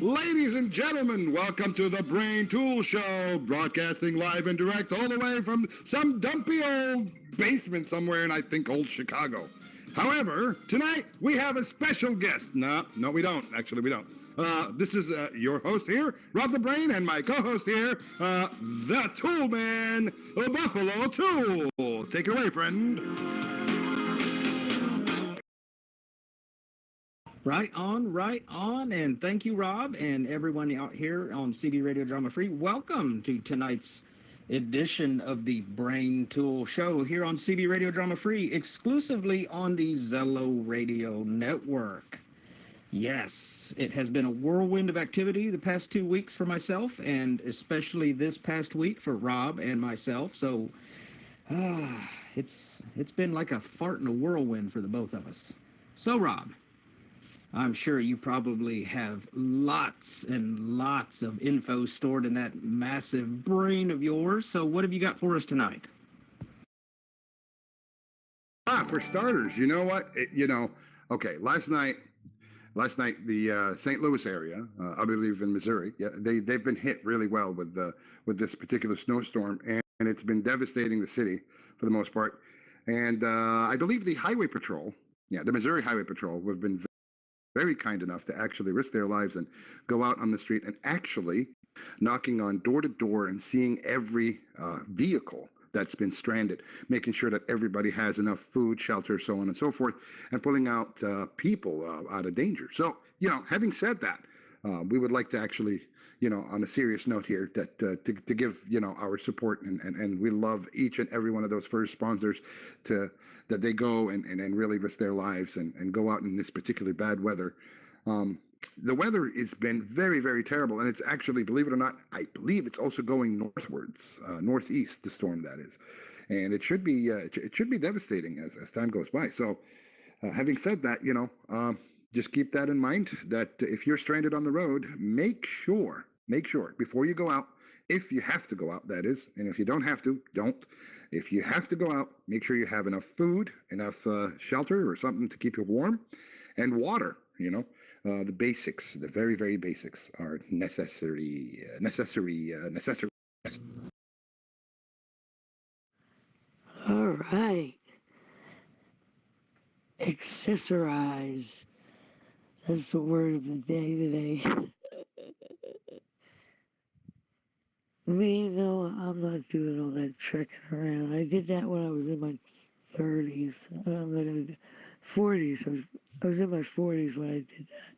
Ladies and gentlemen, welcome to the Brain Tool Show, broadcasting live and direct all the way from some dumpy old basement somewhere in, I think, old Chicago. However, tonight we have a special guest. No, we don't. Actually, we don't. This is your host here, Rob the Brain, and my co-host here, the Tool Man, Buffalo Tool. Take it away, friend. Right on, and thank you, Rob, and everyone out here on CB Radio Drama Free. Welcome to tonight's edition of the Brain Tool Show here on CB Radio Drama Free, exclusively on the Zello Radio Network. Yes, it has been a whirlwind of activity the past 2 weeks for myself, and especially this past week for Rob and myself. So, it's been like a fart in a whirlwind for the both of us. So, Rob, I'm sure you probably have lots and lots of info stored in that massive brain of yours. So what have you got for us tonight? For starters, you know what? Okay, last night, the St. Louis area, I believe in Missouri, yeah, they've been hit really well with this particular snowstorm, and it's been devastating the city for the most part. And I believe the Highway Patrol, the Missouri Highway Patrol, have been very kind enough to actually risk their lives and go out on the street and actually knocking on door to door and seeing every vehicle that's been stranded, making sure that everybody has enough food, shelter, so on and so forth, and pulling out people out of danger. So, having said that, we would like to actually, on a serious note here, that to give, our support, and we love each and every one of those first responders that they go and really risk their lives and go out in this particular bad weather. The weather has been very, very terrible, and it's actually, believe it or not, I believe it's also going northwards, northeast, the storm that is, and it should be devastating as time goes by. So, having said that, just keep that in mind, that if you're stranded on the road, make sure before you go out, if you have to go out, that is, and if you don't have to, don't. If you have to go out, make sure you have enough food, enough shelter or something to keep you warm, and water. The basics, the very, very basics are necessary. All right. Accessorize. That's the word of the day today. Me, I'm not doing all that trekking around. I did that when I was in my 30s. I'm not going to do 40s. I was in my 40s when I did that.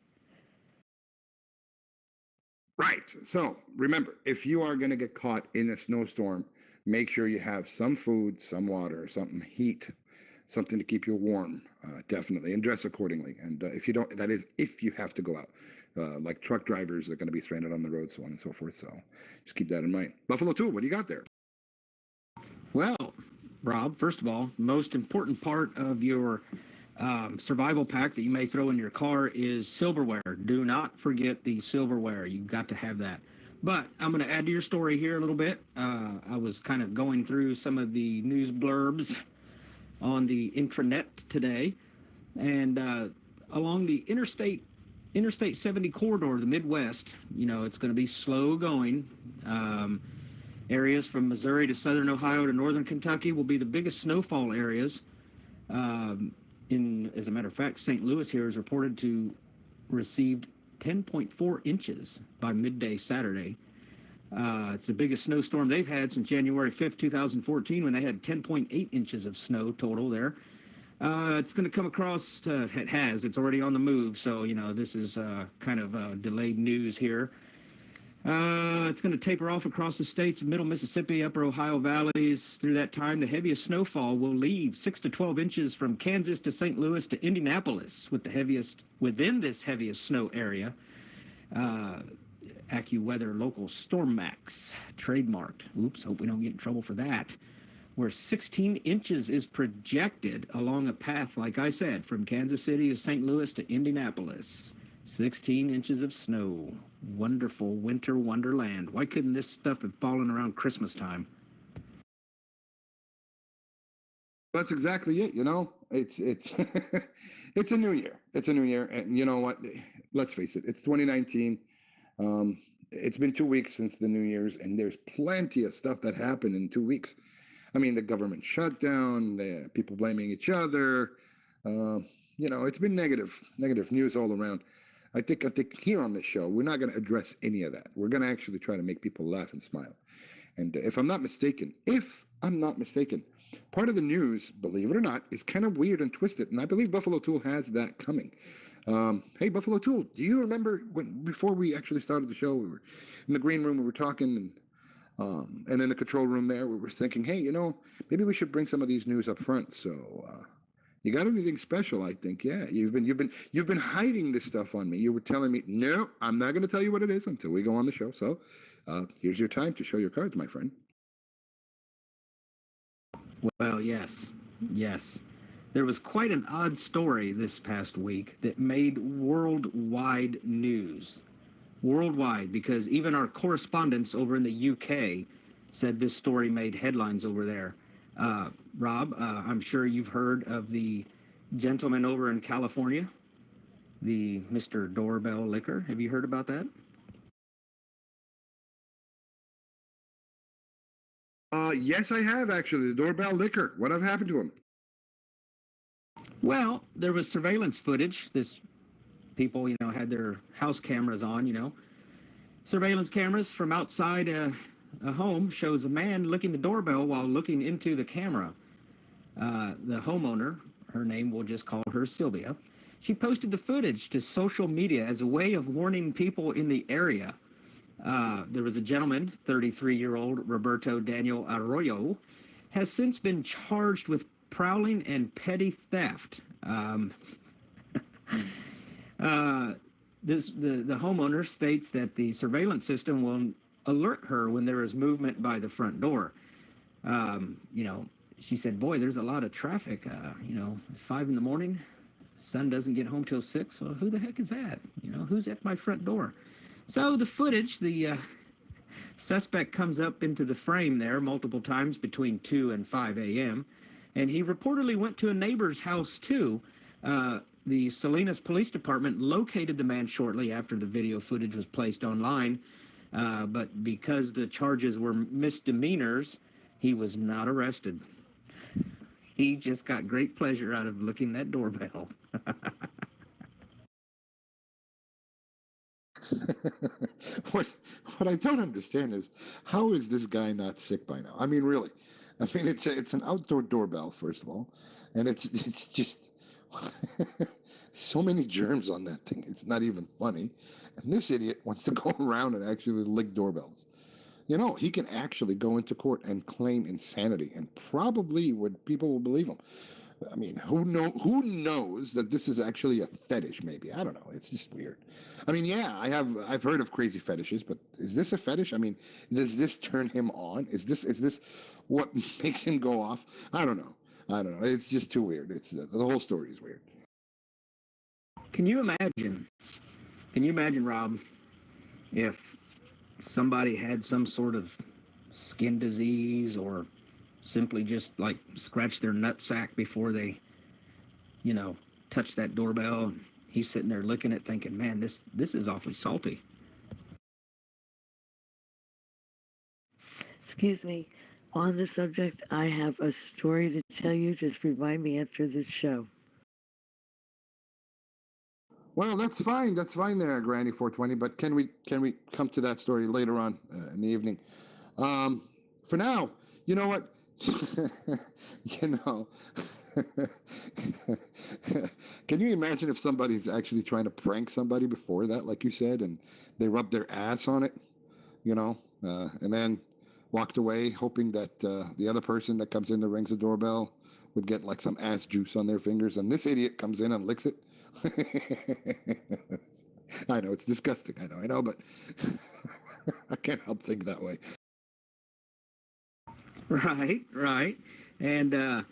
Right. So remember, if you are going to get caught in a snowstorm, make sure you have some food, some water, something heat, something to keep you warm, definitely, and dress accordingly. And if you don't, that is if you have to go out. Like truck drivers are going to be stranded on the road, so on and so forth. So just keep that in mind. Buffalo Tool, what do you got there? Well, Rob, first of all, most important part of your survival pack that you may throw in your car is silverware. Do not forget the silverware. You've got to have that. But I'm going to add to your story here a little bit. I was kind of going through some of the news blurbs on the intranet today, and along the Interstate 70 corridor, the Midwest, it's going to be slow going. Areas from Missouri to southern Ohio to northern Kentucky will be the biggest snowfall areas. As a matter of fact, St. Louis here is reported to received 10.4 inches by midday Saturday. It's the biggest snowstorm they've had since January 5th, 2014, when they had 10.8 inches of snow total there. It's going to come across, it's already on the move, so, this is kind of delayed news here. It's going to taper off across the states of middle Mississippi, upper Ohio valleys. Through that time, the heaviest snowfall will leave 6 to 12 inches from Kansas to St. Louis to Indianapolis, within this heaviest snow area. AccuWeather Local Storm Max, trademarked. Oops, hope we don't get in trouble for that. Where 16 inches is projected along a path, like I said, from Kansas City to St. Louis to Indianapolis. 16 inches of snow. Wonderful winter wonderland. Why couldn't this stuff have fallen around Christmas time? That's exactly it. It's it's a new year. It's a new year, and you know what? Let's face it. It's 2019. It's been 2 weeks since the New Year's, and there's plenty of stuff that happened in 2 weeks. I mean, the government shutdown, the people blaming each other. It's been negative news all around. I think here on this show, we're not going to address any of that. We're going to actually try to make people laugh and smile. And if I'm not mistaken, part of the news, believe it or not, is kind of weird and twisted. And I believe Buffalo Tool has that coming. Hey, Buffalo Tool, do you remember before we actually started the show, we were in the green room, we were talking, and in the control room there, we were thinking, hey, maybe we should bring some of these news up front. So, you got anything special? I think, yeah. You've been hiding this stuff on me. You were telling me, no, I'm not going to tell you what it is until we go on the show. So, here's your time to show your cards, my friend. Well, yes. There was quite an odd story this past week that made worldwide news. Worldwide, because even our correspondents over in the UK said this story made headlines over there. Rob, I'm sure you've heard of the gentleman over in California, the Mr. Doorbell Liquor. Have you heard about that? Yes, I have, actually. The Doorbell Liquor. What have happened to him? Well, there was surveillance footage. People, had their house cameras on, Surveillance cameras from outside a home shows a man licking the doorbell while looking into the camera. The homeowner, her name, we'll just call her Sylvia, she posted the footage to social media as a way of warning people in the area. There was a gentleman, 33-year-old Roberto Daniel Arroyo, has since been charged with prowling and petty theft. The homeowner states that the surveillance system will alert her when there is movement by the front door. She said, boy, there's a lot of traffic. 5 in the morning, son doesn't get home till 6. Well, who the heck is that? Who's at my front door? So the footage, the suspect comes up into the frame there multiple times between 2 and 5 a.m. And he reportedly went to a neighbor's house, too. The Salinas Police Department located the man shortly after the video footage was placed online. But because the charges were misdemeanors, he was not arrested. He just got great pleasure out of licking that doorbell. What I don't understand is, how is this guy not sick by now? I mean, really. I mean, it's an outdoor doorbell, first of all, and it's just so many germs on that thing. It's not even funny. And this idiot wants to go around and actually lick doorbells. He can actually go into court and claim insanity, and probably people will believe him. I mean, who knows that this is actually a fetish? Maybe, I don't know. It's just weird. I mean, yeah, I've heard of crazy fetishes, but is this a fetish? I mean, does this turn him on? Is this what makes him go off? I don't know. It's just too weird. The whole story is weird. Can you imagine, Rob, if somebody had some sort of skin disease or simply just like scratch their nutsack before they, touch that doorbell, and he's sitting there licking it thinking, man, this is awfully salty. Excuse me. On the subject, I have a story to tell you. Just remind me after this show. Well, that's fine. That's fine there, Granny 420. But can we come to that story later on in the evening? For now, you know what? Can you imagine if somebody's actually trying to prank somebody before that, like you said, and they rub their ass on it, and then walked away hoping that the other person that comes in that rings the doorbell would get like some ass juice on their fingers, and this idiot comes in and licks it. I know, it's disgusting. I know, but I can't help think that way. Right. And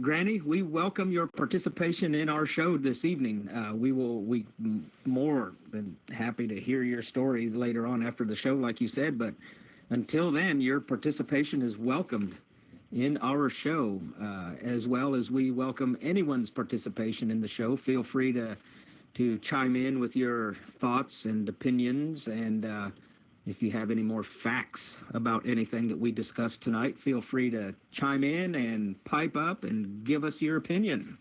Granny, we welcome your participation in our show this evening. We more than happy to hear your story later on after the show, like you said, but until then, your participation is welcomed in our show, as well as we welcome anyone's participation in the show. Feel free to to chime in with your thoughts and opinions. And if you have any more facts about anything that we discussed tonight, feel free to chime in and pipe up and give us your opinion.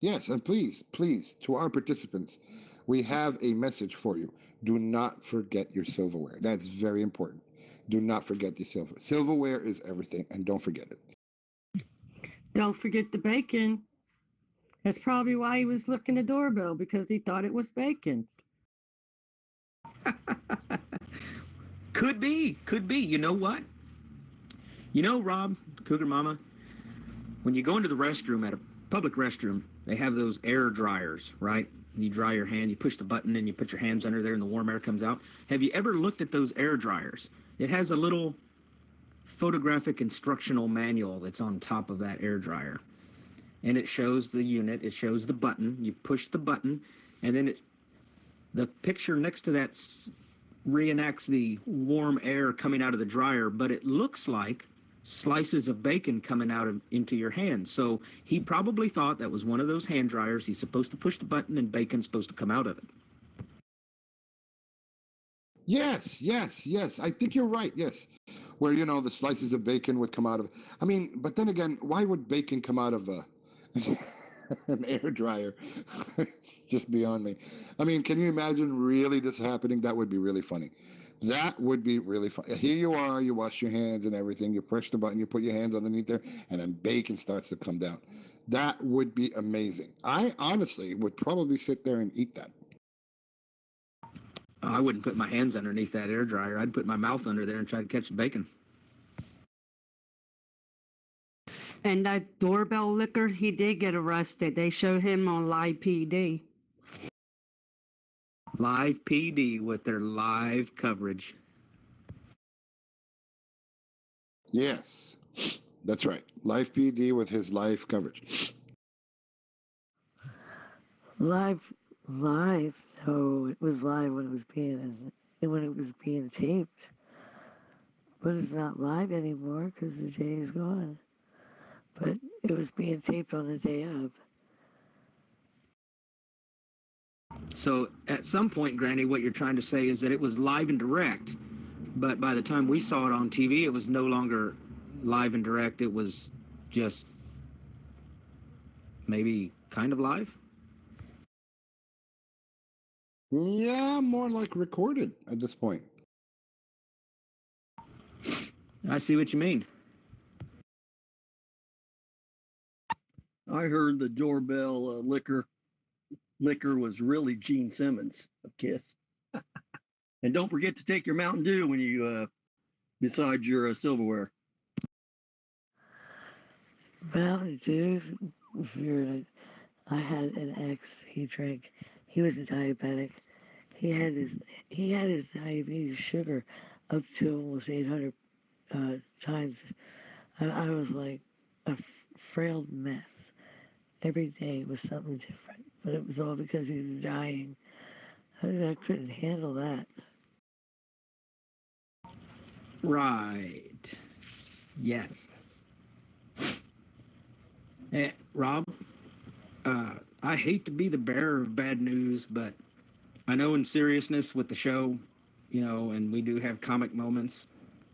Yes, and please, please, to our participants, we have a message for you. Do not forget your silverware. That's very important. Do not forget your silverware. Silverware is everything, and don't forget it. Don't forget the bacon. That's probably why he was looking the doorbell, because he thought it was bacon. Could be. You know what? You know, Rob, Cougar Mama, when you go into the restroom at a public restroom, they have those air dryers, right? You dry your hand, you push the button, and you put your hands under there, and the warm air comes out. Have you ever looked at those air dryers? It has a little photographic instructional manual that's on top of that air dryer. And it shows the unit, it shows the button. You push the button, and then the picture next to that reenacts the warm air coming out of the dryer, but it looks like slices of bacon coming out into your hand. So he probably thought that was one of those hand dryers. He's supposed to push the button and bacon's supposed to come out of it. Yes. I think you're right. Yes. Where, the slices of bacon would come out of, I mean, but then again, why would bacon come out of an air dryer? It's just beyond me. I mean, can you imagine really this happening? That would be really funny. That would be really fun. Here you are, you wash your hands and everything, you push the button, you put your hands underneath there, and then bacon starts to come down. That would be amazing. I honestly would probably sit there and eat that. I wouldn't put my hands underneath that air dryer. I'd put my mouth under there and try to catch the bacon. And that doorbell licker, he did get arrested. They showed him on live PD. Live PD with their live coverage. Yes, that's right. Live PD with his live coverage. Live. No, it was live when it was being taped. But it's not live anymore because the day is gone. But it was being taped on the day of. So at some point, Granny, what you're trying to say is that it was live and direct, but by the time we saw it on TV, it was no longer live and direct. It was just maybe kind of live. Yeah, more like recorded at this point. I see what you mean. I heard the doorbell licker was really Gene Simmons of Kiss. And don't forget to take your Mountain Dew when you beside your silverware. Mountain Dew. I had an ex. He was a diabetic. He had his diabetes sugar up to almost 800 times. I was like a frail mess. Every day was something different, but it was all because he was dying. I couldn't handle that. Right. Yes. Rob, I hate to be the bearer of bad news, but I know in seriousness with the show, and we do have comic moments.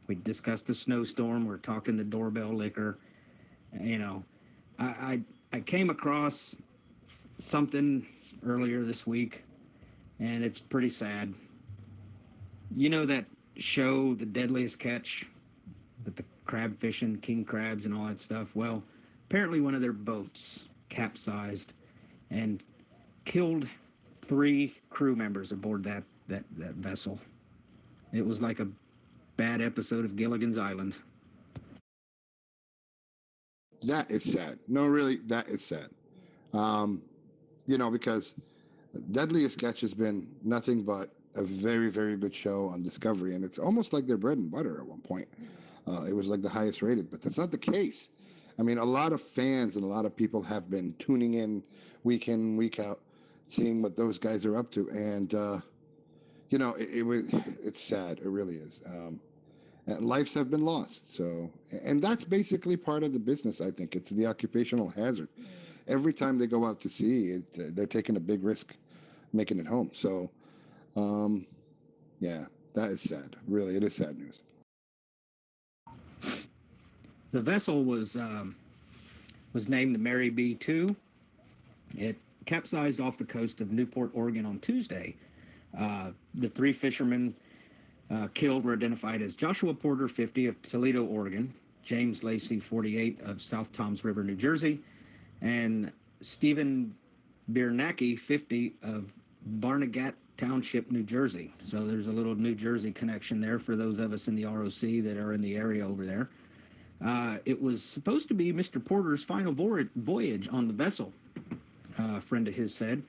We discussed the snowstorm. We're talking the doorbell licker. I came across something earlier this week, and it's pretty sad. You know that show, The Deadliest Catch, with the crab fishing, king crabs and all that stuff? Well, apparently one of their boats capsized and killed 3 crew members aboard that vessel. It was like a bad episode of Gilligan's Island. That is sad. No, really, that is sad. Because Deadliest Catch has been nothing but a very, very good show on Discovery, and it's almost like their bread and butter at one point. It was like the highest rated, but that's not the case. I mean, a lot of fans and a lot of people have been tuning in, week out, seeing what those guys are up to, and it's sad. It really is. Lives have been lost. So, and that's basically part of the business. I think it's the occupational hazard. every time they go out to sea, they're taking a big risk making it home. So, yeah, that is sad. Really, it is sad news. The vessel was named the Mary B-2. It capsized off the coast of Newport, Oregon on Tuesday. The three fishermen killed were identified as Joshua Porter, 50, of Toledo, Oregon, James Lacey, 48, of South Toms River, New Jersey, and Stephen Biernacki, 50, of Barnegat Township, New Jersey. So there's a little New Jersey connection there for those of us in the ROC that are in the area over there. It was supposed to be Mr. Porter's final voyage on the vessel, a friend of his said.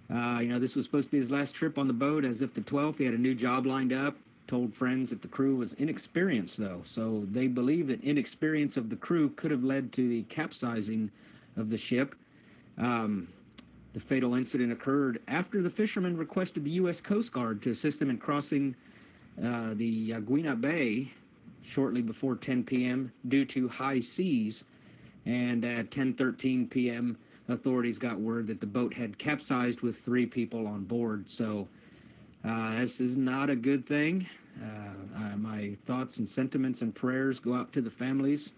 This was supposed to be his last trip on the boat as if the 12th. He had a new job lined up, told friends that the crew was inexperienced, though. So they believe that inexperience of the crew could have led to the capsizing of the ship. The fatal incident occurred after the fishermen requested the U.S. Coast Guard to assist them in crossing the Yaguina Bay shortly before 10 p.m. due to high seas. And at 10:13 p.m., authorities got word that the boat had capsized with 3 people on board. So this is not a good thing. My thoughts and sentiments and prayers go out to the families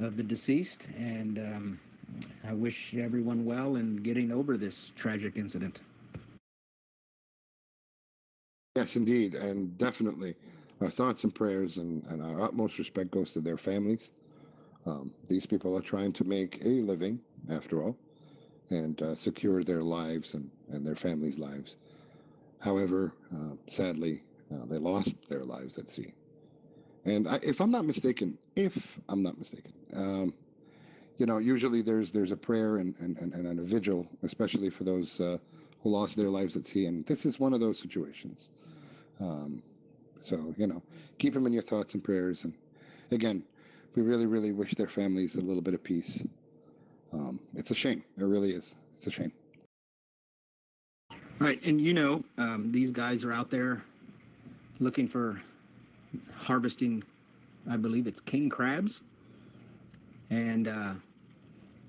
of the deceased, and I wish everyone well in getting over this tragic incident. Yes, indeed, and definitely our thoughts and prayers and our utmost respect goes to their families. These people are trying to make a living, after all, and secure their lives and their families' lives. However, sadly, they lost their lives at sea. And if I'm not mistaken, usually there's a prayer and a vigil, especially for those who lost their lives at sea. And this is one of those situations. So, keep them in your thoughts and prayers. And again, we really, really wish their families a little bit of peace. It's a shame. It really is. It's a shame. Right, and these guys are out there looking for harvesting, I believe it's king crabs, and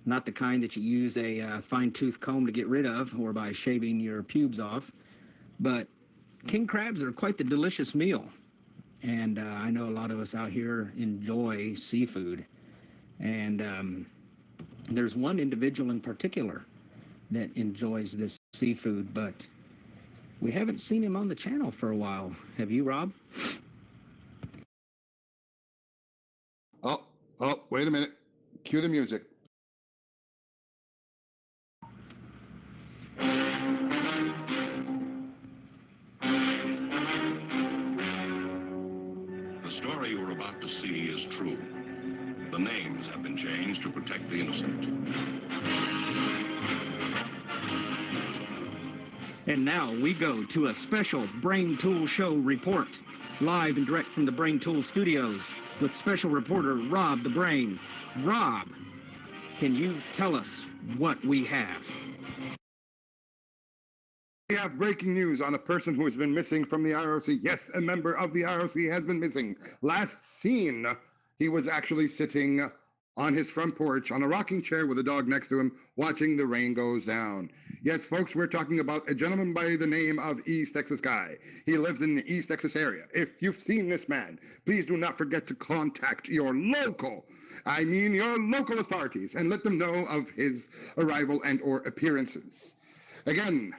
not the kind that you use a fine-tooth comb to get rid of or by shaving your pubes off, but king crabs are quite the delicious meal, and I know a lot of us out here enjoy seafood, and there's one individual in particular that enjoys this seafood, but we haven't seen him on the channel for a while. Have you, Rob? Oh, wait a minute. Cue the music. The story you are about to see is true. The names have been changed to protect the innocent. And now we go to a special Brain Tool Show report, live and direct from the Brain Tool Studios with special reporter Rob the Brain. Rob, can you tell us what we have? We have breaking news on a person who has been missing from the ROC. Yes, a member of the ROC has been missing. Last seen, he was actually sitting on his front porch on a rocking chair with a dog next to him, watching the rain goes down. Yes, folks, we're talking about a gentleman by the name of East Texas Guy. He lives in the East Texas area. If you've seen this man, please do not forget to contact your local authorities and let them know of his arrival and or appearances. Again,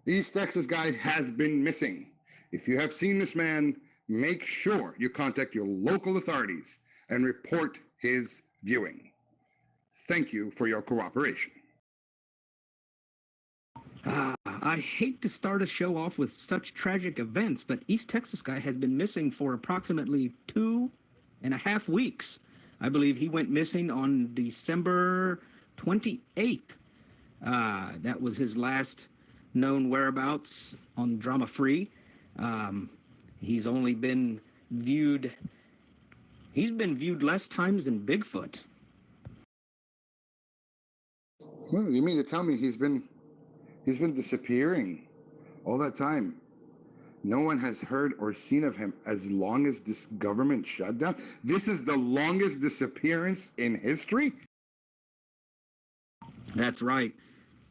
East Texas Guy has been missing. If you have seen this man, make sure you contact your local authorities and report his viewing. Thank you for your cooperation. I hate to start a show off with such tragic events, but East Texas Guy has been missing for approximately 2.5 weeks. I believe he went missing on December 28th. That was his last known whereabouts on Drama Free. He's been viewed less times than Bigfoot. Well, you mean to tell me he's been disappearing all that time? No one has heard or seen of him as long as this government shutdown? This is the longest disappearance in history? That's right.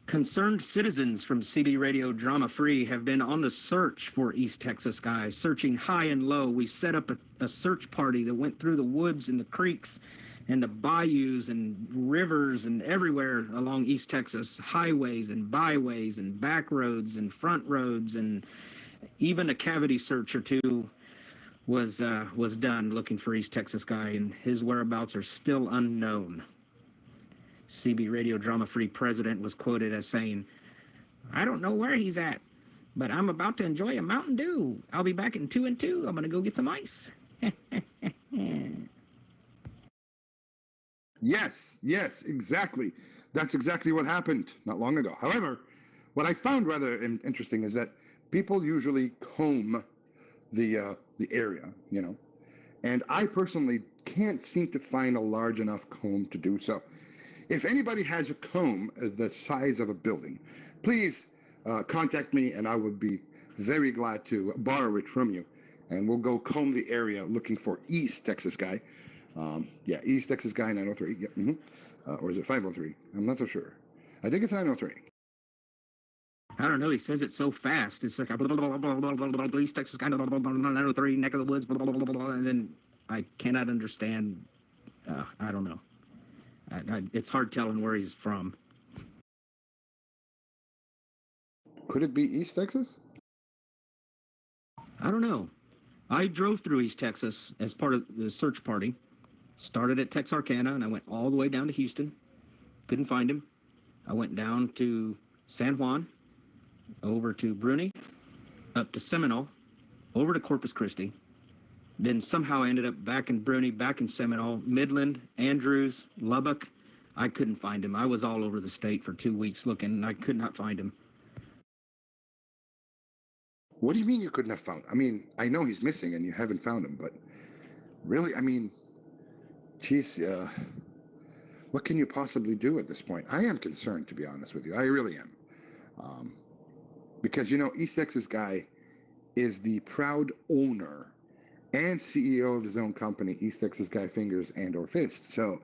Concerned citizens from CB Radio Drama Free have been on the search for East Texas Guy, searching high and low. We set up a search party that went through the woods and the creeks and the bayous and rivers and everywhere along East Texas, highways and byways and back roads and front roads, and even a cavity search or two was done looking for East Texas Guy, and his whereabouts are still unknown. CB Radio Drama Free president was quoted as saying, "I don't know where he's at, but I'm about to enjoy a Mountain Dew. I'll be back in 2 and 2. I'm going to go get some ice." Yes, exactly. That's exactly what happened not long ago. However, what I found rather interesting is that people usually comb the area, you know, and I personally can't seem to find a large enough comb to do so. If anybody has a comb the size of a building, please contact me, and I would be very glad to borrow it from you, and we'll go comb the area looking for East Texas Guy. Yeah, East Texas Guy 903. Yeah, or is it 503? I'm not so sure. I think it's 903. I don't know. He says it so fast. It's like East Texas Guy 903, neck of the woods, and then I cannot understand. I don't know. It's hard telling where he's from. Could it be East Texas? I don't know. I drove through East Texas as part of the search party. Started at Texarkana, and I went all the way down to Houston. Couldn't find him. I went down to San Juan, over to Bruni, up to Seminole, over to Corpus Christi. Then somehow I ended up back in Bruni, back in Seminole, Midland, Andrews, Lubbock. I couldn't find him. I was all over the state for 2 weeks looking, and I could not find him. What do you mean you couldn't have found? I mean, I know he's missing and you haven't found him, but really, I mean, geez, what can you possibly do at this point? I am concerned, to be honest with you. I really am. Because, you know, East Texas Guy is the proud owner and CEO of his own company, East Texas Guy Fingers and or Fist. So,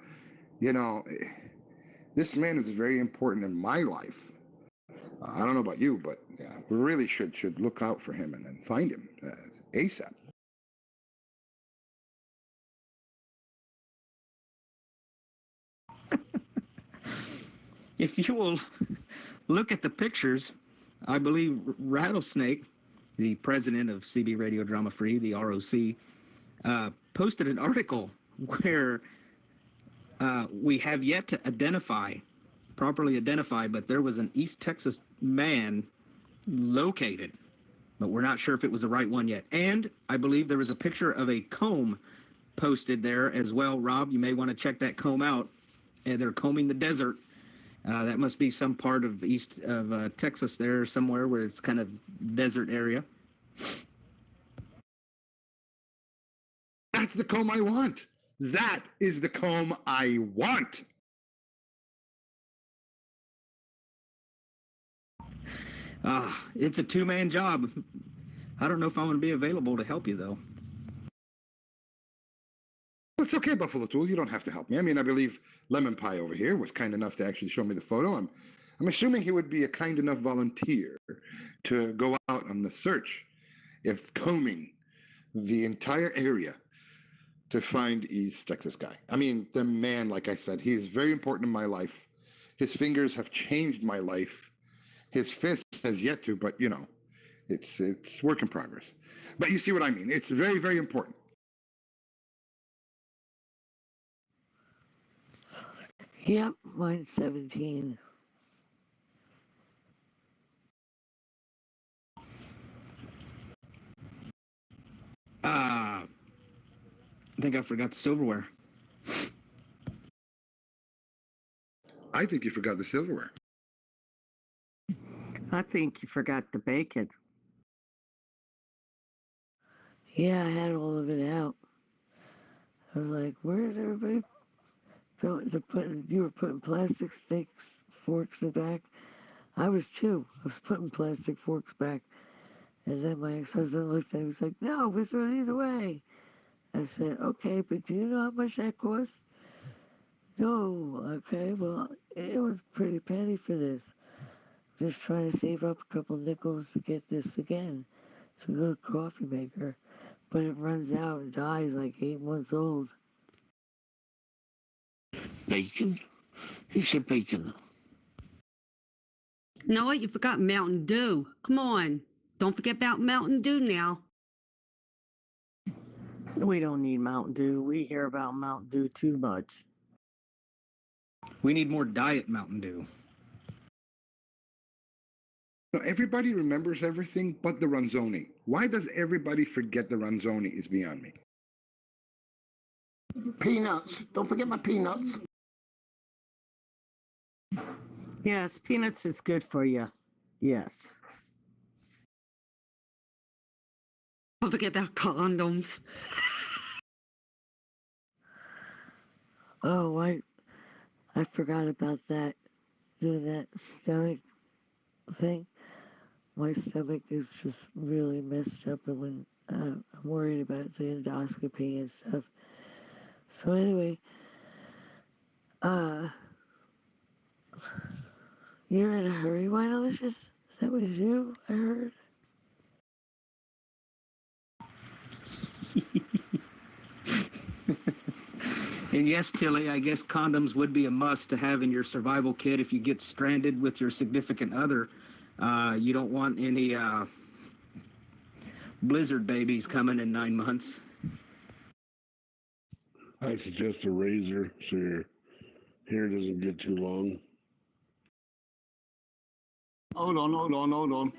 you know, this man is very important in my life. I don't know about you, but yeah, we really should look out for him and find him ASAP. If you will look at the pictures, I believe Rattlesnake, the president of CB Radio Drama Free, the ROC, posted an article where we have yet to properly identify, but there was an East Texas man located, but we're not sure if it was the right one yet. And I believe there was a picture of a comb posted there as well. Rob, you may want to check that comb out. They're combing the desert. That must be some part of east of Texas there somewhere where it's kind of desert area. That's the comb I want. That is the comb I want. It's a two-man job. I don't know if I'm going to be available to help you, though. It's okay, Buffalo Tool. You don't have to help me. I mean, I believe Lemon Pie over here was kind enough to actually show me the photo. I'm assuming he would be a kind enough volunteer to go out on the search, if combing the entire area to find East Texas Guy. I mean, the man, like I said, he's very important in my life. His fingers have changed my life. His fist has yet to, but you know, it's work in progress. But you see what I mean. It's very, very important. Yep, mine's 17. I think I forgot the silverware. I think you forgot the silverware. I think you forgot the bacon. Yeah, I had all of it out. I was like, where's everybody? You were putting plastic sticks, forks in the back. I was too. I was putting plastic forks back. And then my ex-husband looked at me and was like, no, we're throwing these away. I said, okay, but do you know how much that costs? No, okay, well, it was pretty petty for this. Just trying to save up a couple nickels to get this again. It's a good coffee maker, but it runs out and dies like 8 months old. Bacon? Who said bacon? No, what? You forgot Mountain Dew. Come on. Don't forget about Mountain Dew now. We don't need Mountain Dew. We hear about Mountain Dew too much. We need more Diet Mountain Dew. No, everybody remembers everything but the Ronzoni. Why does everybody forget the Ronzoni is beyond me. Peanuts. Don't forget my peanuts. Yes, peanuts is good for you. Yes. Don't forget about condoms. Oh, I forgot about that. Doing that stomach thing. My stomach is just really messed up, and when I'm worried about the endoscopy and stuff. So anyway, you're in a hurry, Why Delicious? That was you, I heard. And yes, Tilly, I guess condoms would be a must to have in your survival kit if you get stranded with your significant other. You don't want any blizzard babies coming in 9 months. I suggest a razor so your hair doesn't get too long. Hold on.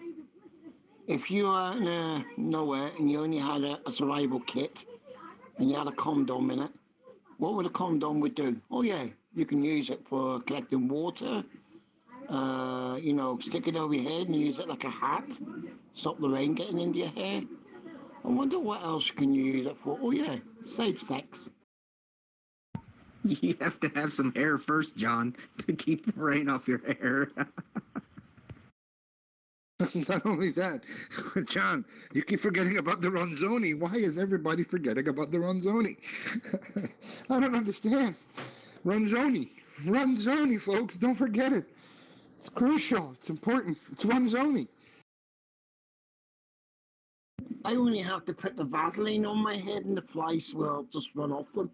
If you are in nowhere and you only had a survival kit and you had a condom in it, what would a condom would do? Oh yeah, you can use it for collecting water. Stick it over your head and use it like a hat. Stop the rain getting into your hair. I wonder what else you can use it for. Oh yeah, safe sex. You have to have some hair first, John, to keep the rain off your hair. Not only that, John, you keep forgetting about the Ronzoni. Why is everybody forgetting about the Ronzoni? I don't understand. Ronzoni, folks, don't forget it. It's crucial. It's important. It's Ronzoni. I only have to put the Vaseline on my head and the flies will just run off them.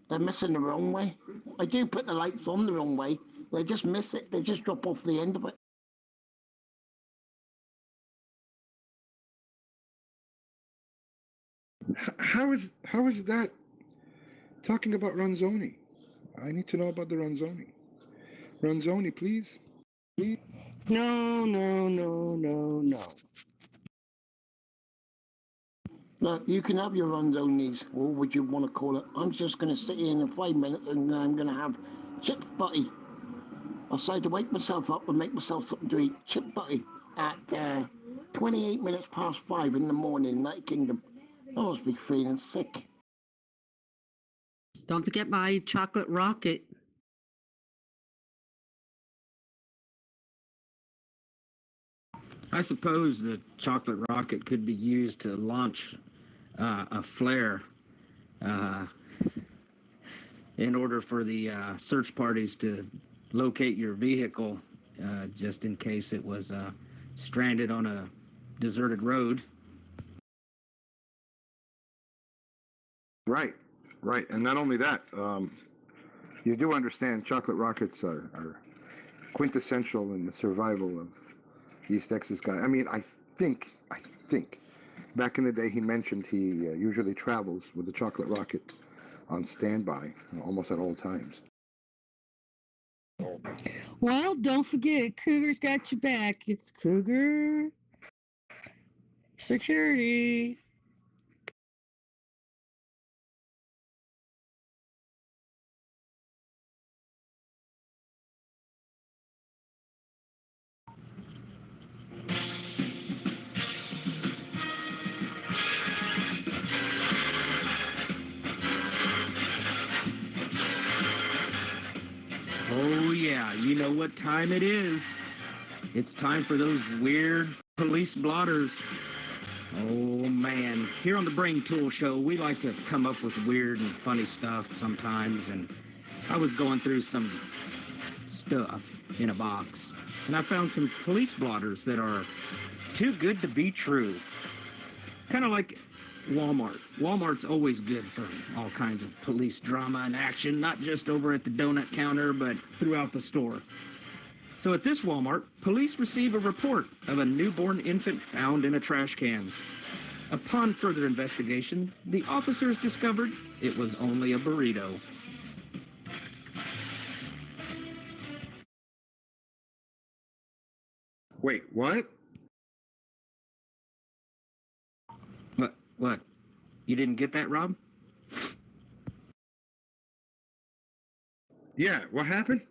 They're missing the wrong way. I do put the lights on the wrong way. They just miss it. They just drop off the end of it. How is that talking about Ronzoni? I need to know about the Ronzoni. Ronzoni, please. No. Look, you can have your Ronzoni's, or would you want to call it? I'm just going to sit here in 5 minutes and I'm going to have chip butty. I decided to wake myself up and make myself something to eat. Chip butty at 28 minutes past 5 in the morning, United Kingdom. I must be feeling sick. Don't forget my chocolate rocket. I suppose the chocolate rocket could be used to launch a flare in order for the search parties to locate your vehicle, just in case it was stranded on a deserted road. Right. And not only that, you do understand chocolate rockets are quintessential in the survival of East Texas guy. I mean, I think back in the day he mentioned he usually travels with the chocolate rocket on standby almost at all times. Well, don't forget, Cougar's got your back. It's Cougar Security. Oh yeah, you know what time it is. It's time for those weird police blotters. Oh man, here on the Brain Tool Show, we like to come up with weird and funny stuff sometimes, and I was going through some stuff in a box, and I found some police blotters that are too good to be true. Kind of like Walmart. Walmart's always good for all kinds of police drama and action, not just over at the donut counter, but throughout the store. So at this Walmart, police receive a report of a newborn infant found in a trash can. Upon further investigation, the officers discovered it was only a burrito. Wait, what? What? You didn't get that, Rob? Yeah, what happened?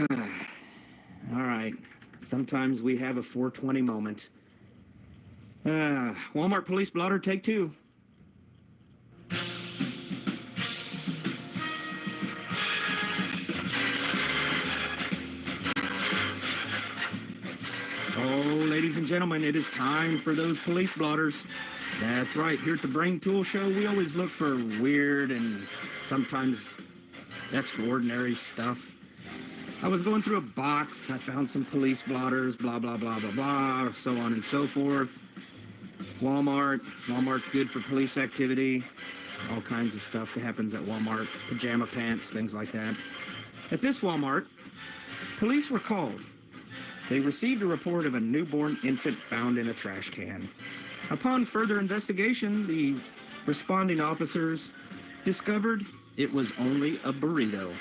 All right. Sometimes we have a 420 moment. Walmart police blotter, take 2. Oh, ladies and gentlemen, it is time for those police blotters. That's right. Here at the Brain Tool Show, we always look for weird and sometimes extraordinary stuff. I was going through a box. I found some police blotters, blah, blah, blah, blah, blah, so on and so forth. Walmart's good for police activity. All kinds of stuff that happens at Walmart. Pajama pants, things like that. At this Walmart, police were called. They received a report of a newborn infant found in a trash can. Upon further investigation, the responding officers discovered it was only a burrito.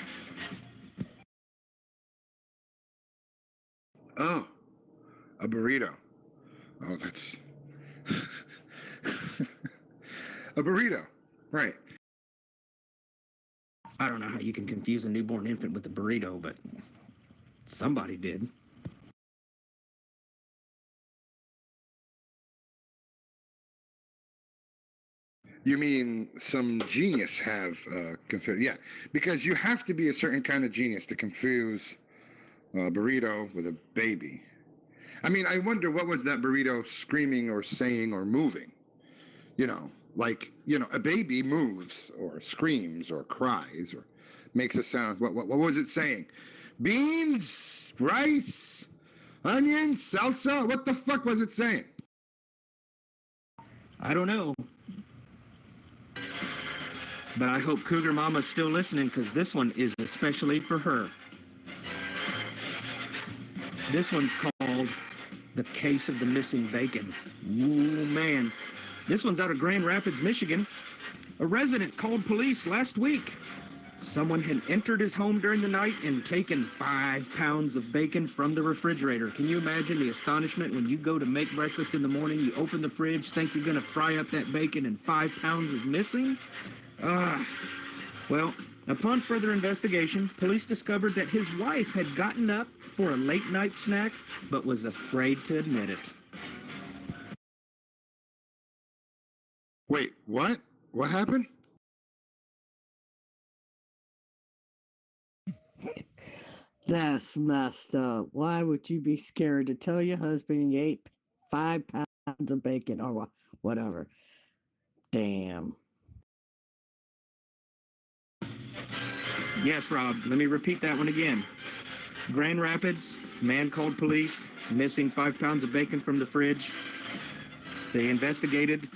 Oh, a burrito. Oh, that's... a burrito, right. I don't know how you can confuse a newborn infant with a burrito, but somebody did. You mean some genius have confused? Yeah, because you have to be a certain kind of genius to confuse a burrito with a baby. I mean, I wonder what was that burrito screaming or saying or moving? You know, like, you know, a baby moves or screams or cries or makes a sound. What was it saying? Beans, rice, onions, salsa? What the fuck was it saying? I don't know. But I hope Cougar Mama's still listening, because this one is especially for her. This one's called The Case of the Missing Bacon. Ooh, man. This one's out of Grand Rapids, Michigan. A resident called police last week. Someone had entered his home during the night and taken 5 pounds of bacon from the refrigerator. Can you imagine the astonishment when you go to make breakfast in the morning, you open the fridge, think you're going to fry up that bacon, and 5 pounds is missing? Well, upon further investigation, police discovered that his wife had gotten up for a late-night snack, but was afraid to admit it. Wait, what? What happened? That's messed up. Why would you be scared to tell your husband you ate 5 pounds of bacon or whatever? Damn. Yes, Rob, let me repeat that one again. Grand Rapids, man called police, missing 5 pounds of bacon from the fridge. They investigated.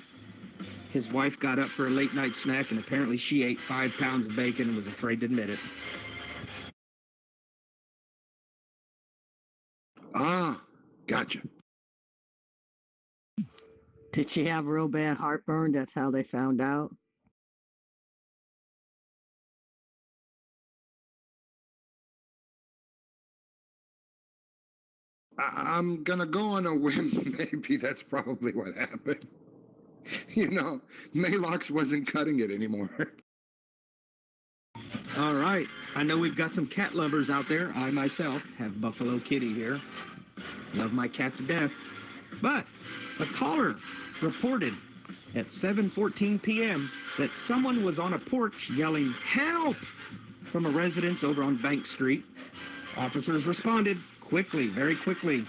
His wife got up for a late night snack, and apparently she ate 5 pounds of bacon and was afraid to admit it. Ah, gotcha. Did she have real bad heartburn? That's how they found out. I'm gonna go on a whim. Maybe that's probably what happened. You know, Malox wasn't cutting it anymore. All right. I know we've got some cat lovers out there. I myself have Buffalo Kitty here. Love my cat to death. But a caller reported at 7:14 p.m. that someone was on a porch yelling, "Help!" from a residence over on Bank Street. Officers responded quickly, very quickly.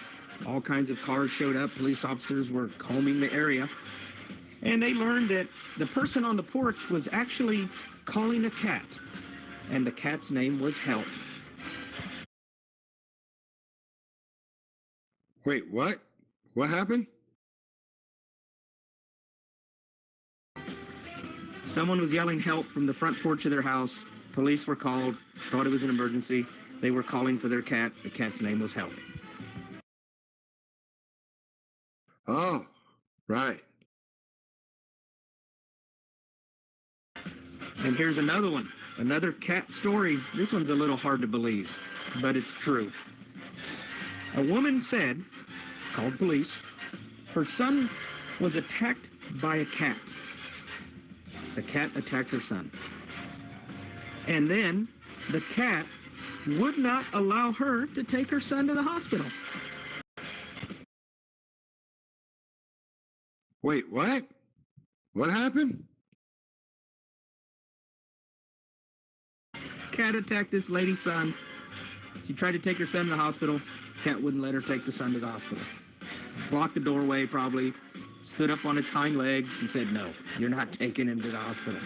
All kinds of cars showed up. Police officers were combing the area. And they learned that the person on the porch was actually calling a cat, and the cat's name was Help. Wait, what? What happened? Someone was yelling help from the front porch of their house. Police were called, thought it was an emergency. They were calling for their cat. The cat's name was Help. Oh, right. And here's another one, another cat story. This one's a little hard to believe, but it's true. A woman said, called police, her son was attacked by a cat. The cat attacked her son. And then the cat would not allow her to take her son to the hospital. Wait, what? What happened? Cat attacked this lady's son. She tried to take her son to the hospital. Cat wouldn't let her take the son to the hospital. Blocked the doorway probably, stood up on its hind legs and said, no, you're not taking him to the hospital.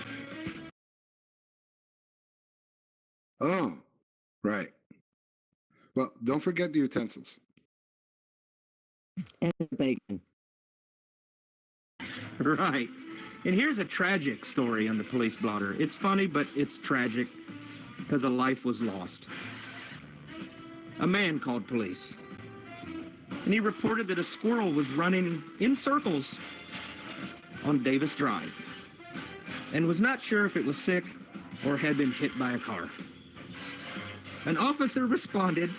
Oh, right. Well, don't forget the utensils. And the bacon. Right. And here's a tragic story on the police blotter. It's funny, but it's tragic because a life was lost. A man called police, and he reported that a squirrel was running in circles on Davis Drive and was not sure if it was sick or had been hit by a car. An officer responded,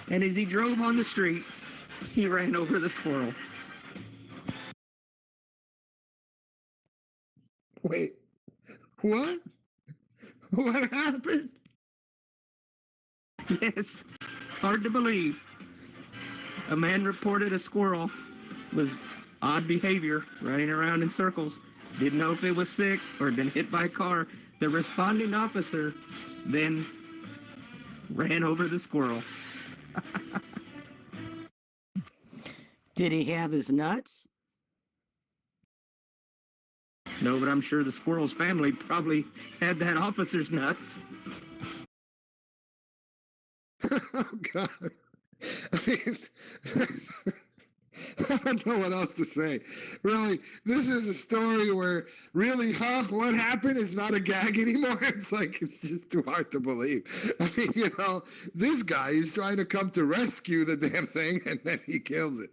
and as he drove on the street, he ran over the squirrel. Wait, what? What happened? Yes, hard to believe. A man reported a squirrel was odd behavior, running around in circles. Didn't know if it was sick or had been hit by a car. The responding officer then ran over the squirrel. Did he have his nuts? No, but I'm sure the squirrel's family probably had that officer's nuts. Oh, God. I mean, I don't know what else to say. Really, this is a story where really, what happened is not a gag anymore. It's like, it's just too hard to believe. I mean, this guy is trying to come to rescue the damn thing, and then he kills it.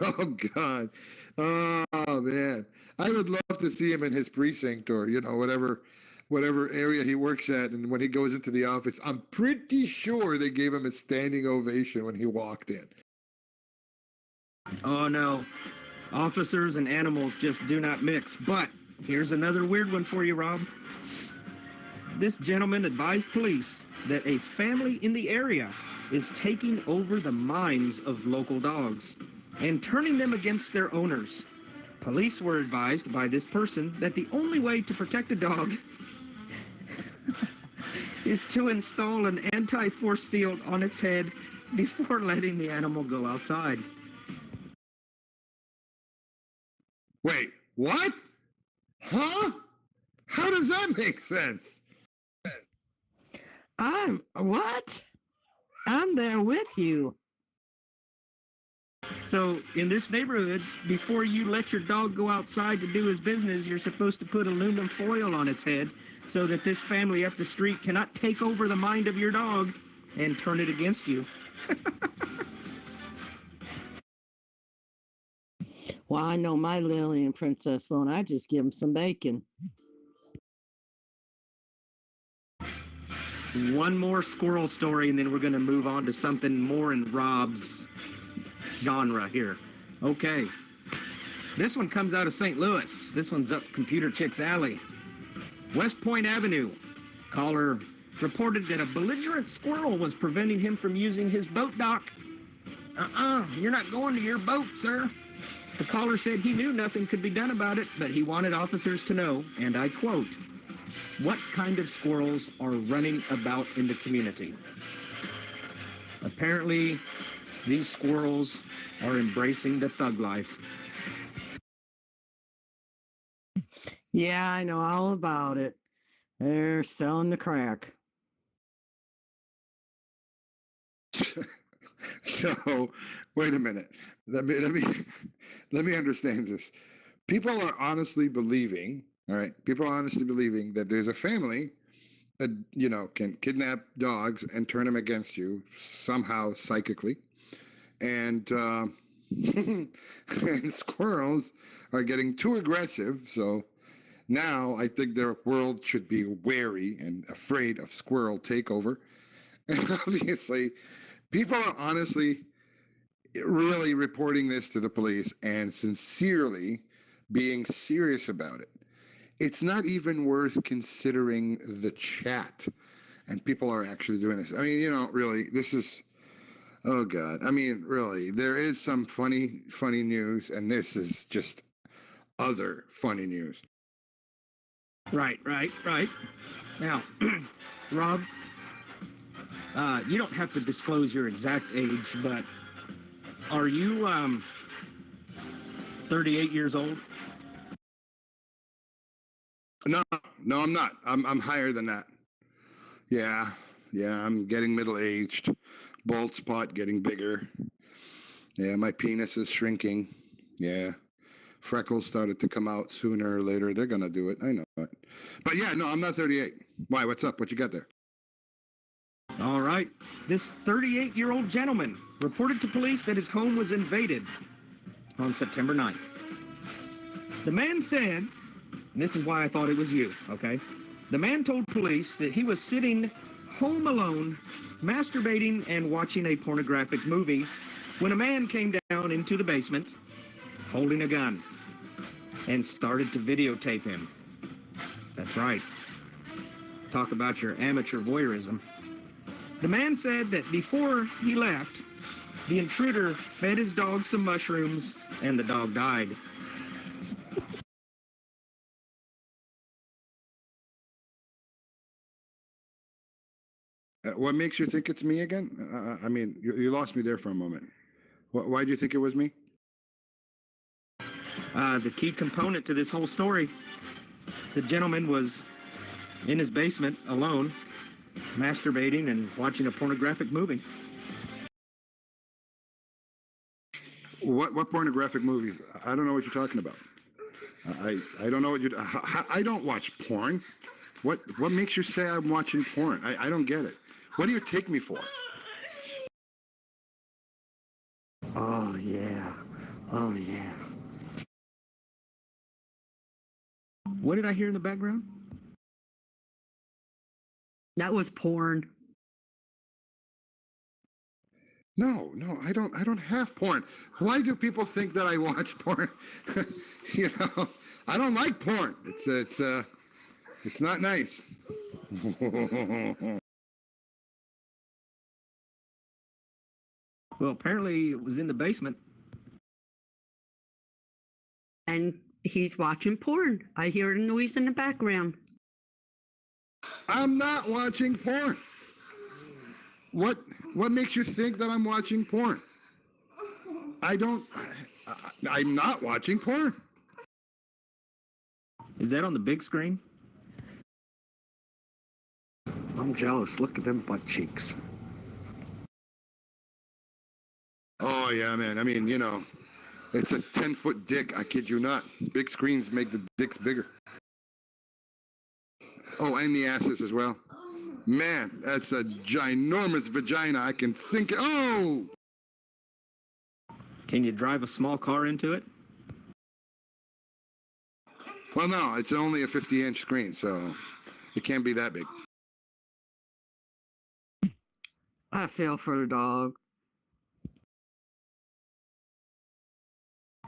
Oh, God. Oh, man. I would love to see him in his precinct or, whatever area he works at. And when he goes into the office, I'm pretty sure they gave him a standing ovation when he walked in. Oh, no. Officers and animals just do not mix. But here's another weird one for you, Rob. This gentleman advised police that a family in the area is taking over the minds of local dogs and turning them against their owners. Police were advised by this person that the only way to protect a dog is to install an anti-force field on its head before letting the animal go outside. Wait, what? Huh? How does that make sense? I'm there with you. So in this neighborhood, before you let your dog go outside to do his business, you're supposed to put aluminum foil on its head so that this family up the street cannot take over the mind of your dog and turn it against you. Well, I know my Lily and Princess won't. I just give them some bacon. One more squirrel story, and then we're going to move on to something more in Rob's genre here. Okay. This one comes out of St. Louis. This one's up Computer Chick's alley. West Point Avenue. Caller reported that a belligerent squirrel was preventing him from using his boat dock. You're not going to your boat, sir. The caller said he knew nothing could be done about it, but he wanted officers to know, and I quote, what kind of squirrels are running about in the community? Apparently, these squirrels are embracing the thug life. Yeah, I know all about it. They're selling the crack. So, wait a minute. Let me let me understand this. People are honestly believing, all right. People are honestly believing that there's a family that can kidnap dogs and turn them against you somehow psychically, and and squirrels are getting too aggressive. So now I think the world should be wary and afraid of squirrel takeover. And obviously, people are honestly really reporting this to the police and sincerely being serious about it. It's not even worth considering the chat. And people are actually doing this. I mean, really, this is, oh God. I mean, really, there is some funny news, and this is just other funny news. Right. Now, Rob, you don't have to disclose your exact age, but are you 38 years old? No, I'm not. I'm higher than that. Yeah, I'm getting middle-aged. Bald spot getting bigger. Yeah, my penis is shrinking. Yeah. Freckles started to come out sooner or later. They're going to do it. I know it. But yeah, no, I'm not 38. Why? What's up? What you got there? All right. This 38-year-old gentleman reported to police that his home was invaded on September 9th. The man said, and this is why I thought it was you, okay? The man told police that he was sitting home alone, masturbating and watching a pornographic movie when a man came down into the basement holding a gun and started to videotape him. That's right. Talk about your amateur voyeurism. The man said that before he left, the intruder fed his dog some mushrooms and the dog died. What makes you think it's me again? I mean, you lost me there for a moment. Why do you think it was me? The key component to this whole story, the gentleman was in his basement alone, masturbating and watching a pornographic movie. What pornographic movies? I don't know what you're talking about. I don't know what you. I don't watch porn. What makes you say I'm watching porn? I don't get it. What do you take me for? Oh yeah. What did I hear in the background? That was porn. No, I don't have porn. Why do people think that I watch porn? I don't like porn. It's not nice. Well, apparently it was in the basement. And he's watching porn. I hear a noise in the background. I'm not watching porn. What makes you think that I'm watching porn? I'm not watching porn. Is that on the big screen? I'm jealous. Look at them butt cheeks. Oh yeah, man. I mean, it's a 10-foot dick. I kid you not. Big screens make the dicks bigger. Oh, and the asses as well. Man, that's a ginormous vagina. I can sink it. Oh! Can you drive a small car into it? Well, no, it's only a 50-inch screen, so it can't be that big. I feel for the dog.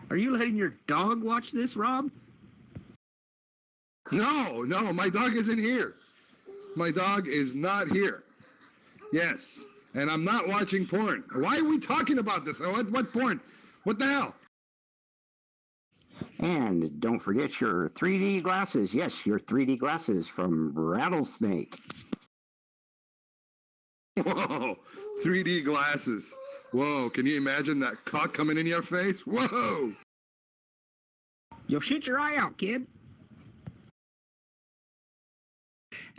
Are you letting your dog watch this, Rob? No, my dog isn't here. My dog is not here. Yes, and I'm not watching porn. Why are we talking about this? What porn? What the hell? And don't forget your 3D glasses. Yes, your 3D glasses from Rattlesnake. Whoa, 3D glasses. Whoa, can you imagine that cock coming in your face? Whoa! You'll shoot your eye out, kid.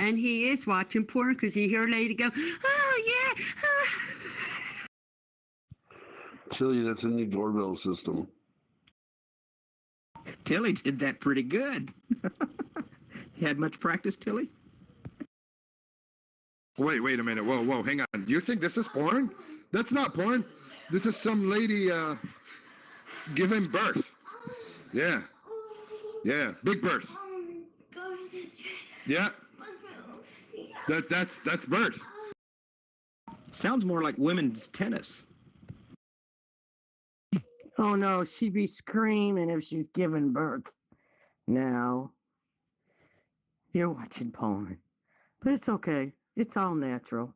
And he is watching porn because you hear a lady go, oh, yeah. Tilly, that's a new doorbell system. Tilly did that pretty good. You had much practice, Tilly? Wait a minute. Whoa, hang on. You think this is porn? That's not porn. This is some lady giving birth. Yeah. Big birth. Yeah. That's birth. Sounds more like women's tennis. Oh no, she'd be screaming if she's giving birth. No. You're watching porn. But it's okay. It's all natural.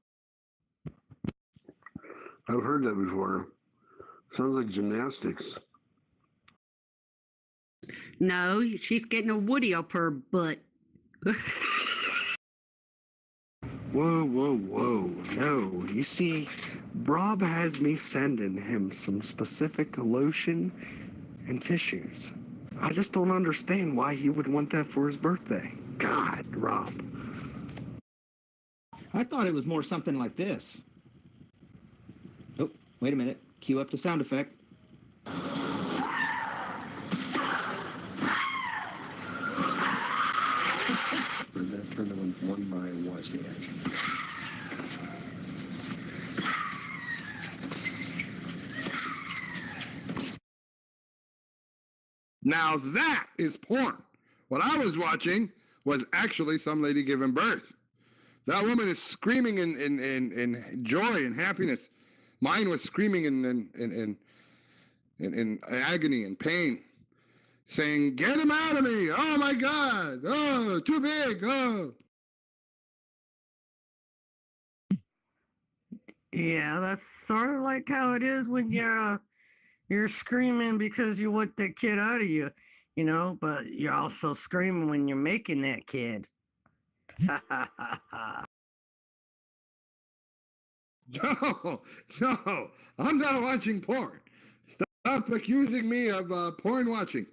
I've heard that before. Sounds like gymnastics. No, she's getting a Woody up her butt. Whoa. No. You see, Rob had me sending him some specific lotion and tissues. I just don't understand why he would want that for his birthday. God, Rob. I thought it was more something like this. Oh, wait a minute. Cue up the sound effect. One by Wozniak. Now that is porn. What I was watching was actually some lady giving birth. That woman is screaming in joy and happiness. Mine was screaming in agony and pain, saying, "Get him out of me! Oh my God! Oh, too big! Oh." Yeah, that's sort of like how it is when you're screaming because you want that kid out of you, but you're also screaming when you're making that kid. No, I'm not watching porn. Stop accusing me of porn watching.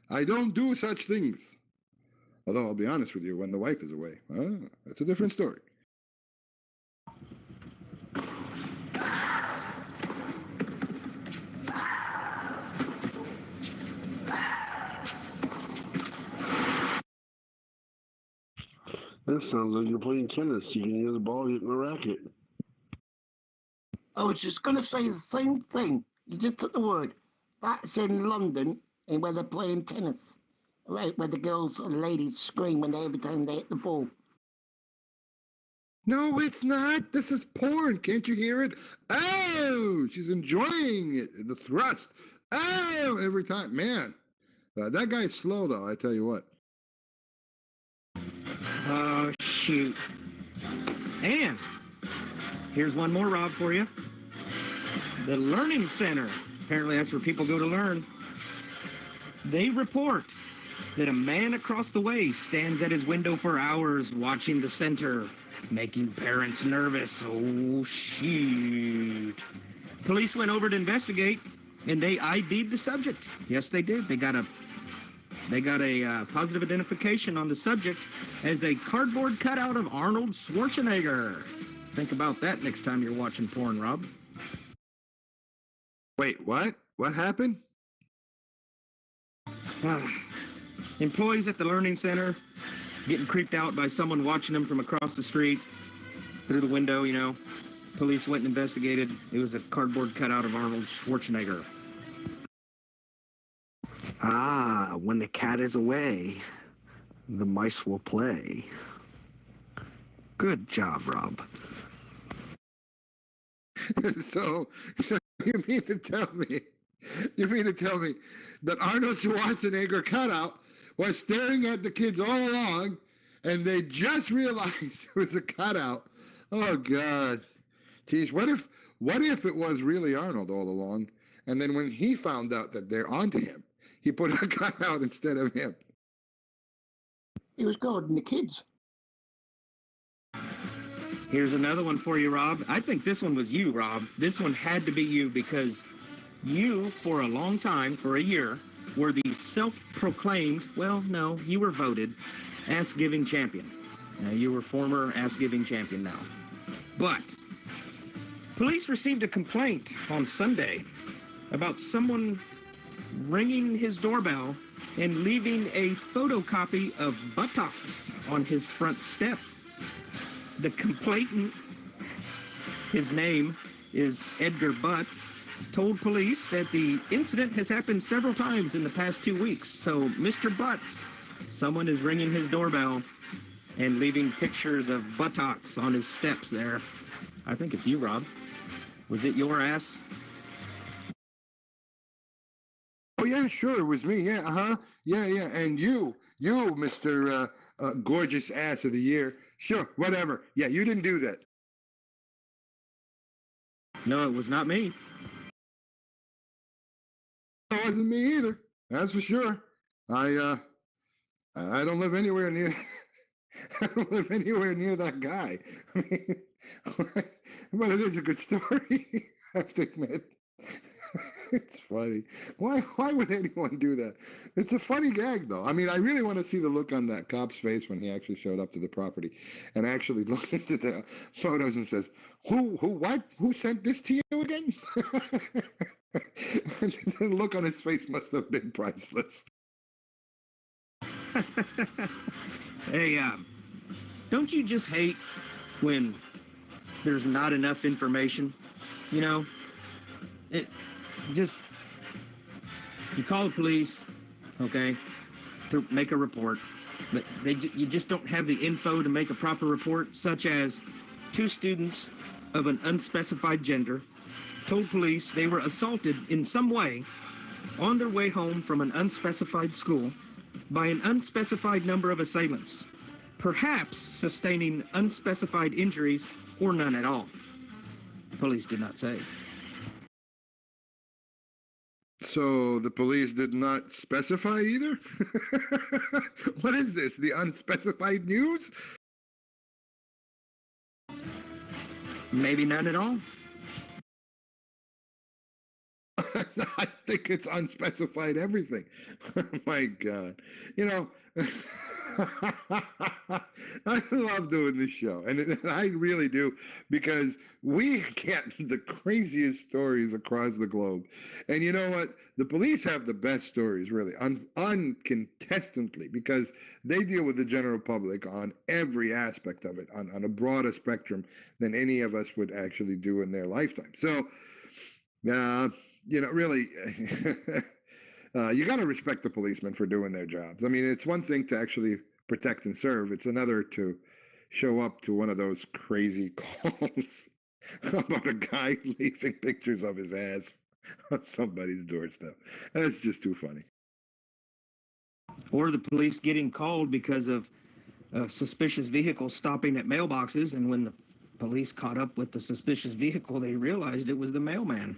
I don't do such things. Although I'll be honest with you, when the wife is away, that's a different story. This sounds like you're playing tennis. You can hear the ball hitting the racket. I was just going to say the same thing. You just took the word. That's in London, and where they're playing tennis. Right, where the girls and ladies scream every time they hit the ball. No, it's not. This is porn. Can't you hear it? Oh, she's enjoying it. The thrust. Oh, every time. Man, that guy's slow, though, I tell you what. Oh, shoot. And here's one more, Rob, for you. The Learning Center. Apparently that's where people go to learn. They report that a man across the way stands at his window for hours watching the center, making parents nervous. Oh, shoot. Police went over to investigate, and they ID'd the subject. Yes, they did. They got a positive identification on the subject as a cardboard cutout of Arnold Schwarzenegger. Think about that next time you're watching porn, Rob. Wait, what? What happened? Employees at the Learning Center getting creeped out by someone watching them from across the street through the window, Police went and investigated. It was a cardboard cutout of Arnold Schwarzenegger. When the cat is away, the mice will play. Good job, Rob. So you mean to tell me that Arnold Schwarzenegger cutout was staring at the kids all along, and they just realized it was a cutout? Oh God. Geez, what if it was really Arnold all along, and then when he found out that they're onto him, he put a cutout instead of him? He was guarding the kids. Here's another one for you, Rob. I think this one was you, Rob. This one had to be you because you, for a long time, for a year, were the self-proclaimed, well, no, you were voted ass-giving champion. You were former ass-giving champion now. But police received a complaint on Sunday about someone ringing his doorbell and leaving a photocopy of buttocks on his front step. The complainant, his name is Edgar Butts, told police that the incident has happened several times in the past 2 weeks. So, Mr. Butts, someone is ringing his doorbell and leaving pictures of buttocks on his steps there. I think it's you, Rob. Was it your ass? Oh yeah, sure, it was me. Yeah, yeah, and you, Mr. Gorgeous Ass of the Year. Sure, whatever. Yeah, you didn't do that. No, it was not me. It wasn't me either. That's for sure. I don't live anywhere near. I don't live anywhere near that guy. I mean, but it is a good story. I have to admit. It's funny. Why would anyone do that? It's a funny gag, though. I mean, I really want to see the look on that cop's face when he actually showed up to the property and actually looked into the photos and says, what? Who sent this to you again? And the look on his face must have been priceless. Hey, don't you just hate when there's not enough information? You know, you call the police, okay, to make a report, but you just don't have the info to make a proper report, such as 2 students of an unspecified gender told police they were assaulted in some way on their way home from an unspecified school by an unspecified number of assailants, perhaps sustaining unspecified injuries or none at all. Police did not say. So the police did not specify either? What is this? The unspecified news? Maybe none at all. I think it's unspecified everything. My God. You know, I love doing this show, and I really do, because we get the craziest stories across the globe. And you know what? The police have the best stories, really, uncontestedly, because they deal with the general public on every aspect of it, on a broader spectrum than any of us would actually do in their lifetime. So, you know, really, you got to respect the policemen for doing their jobs. I mean, it's one thing to actually protect and serve. It's another to show up to one of those crazy calls about a guy leaving pictures of his ass on somebody's doorstep. That's just too funny. Or the police getting called because of a suspicious vehicle stopping at mailboxes, and when the police caught up with the suspicious vehicle, they realized it was the mailman.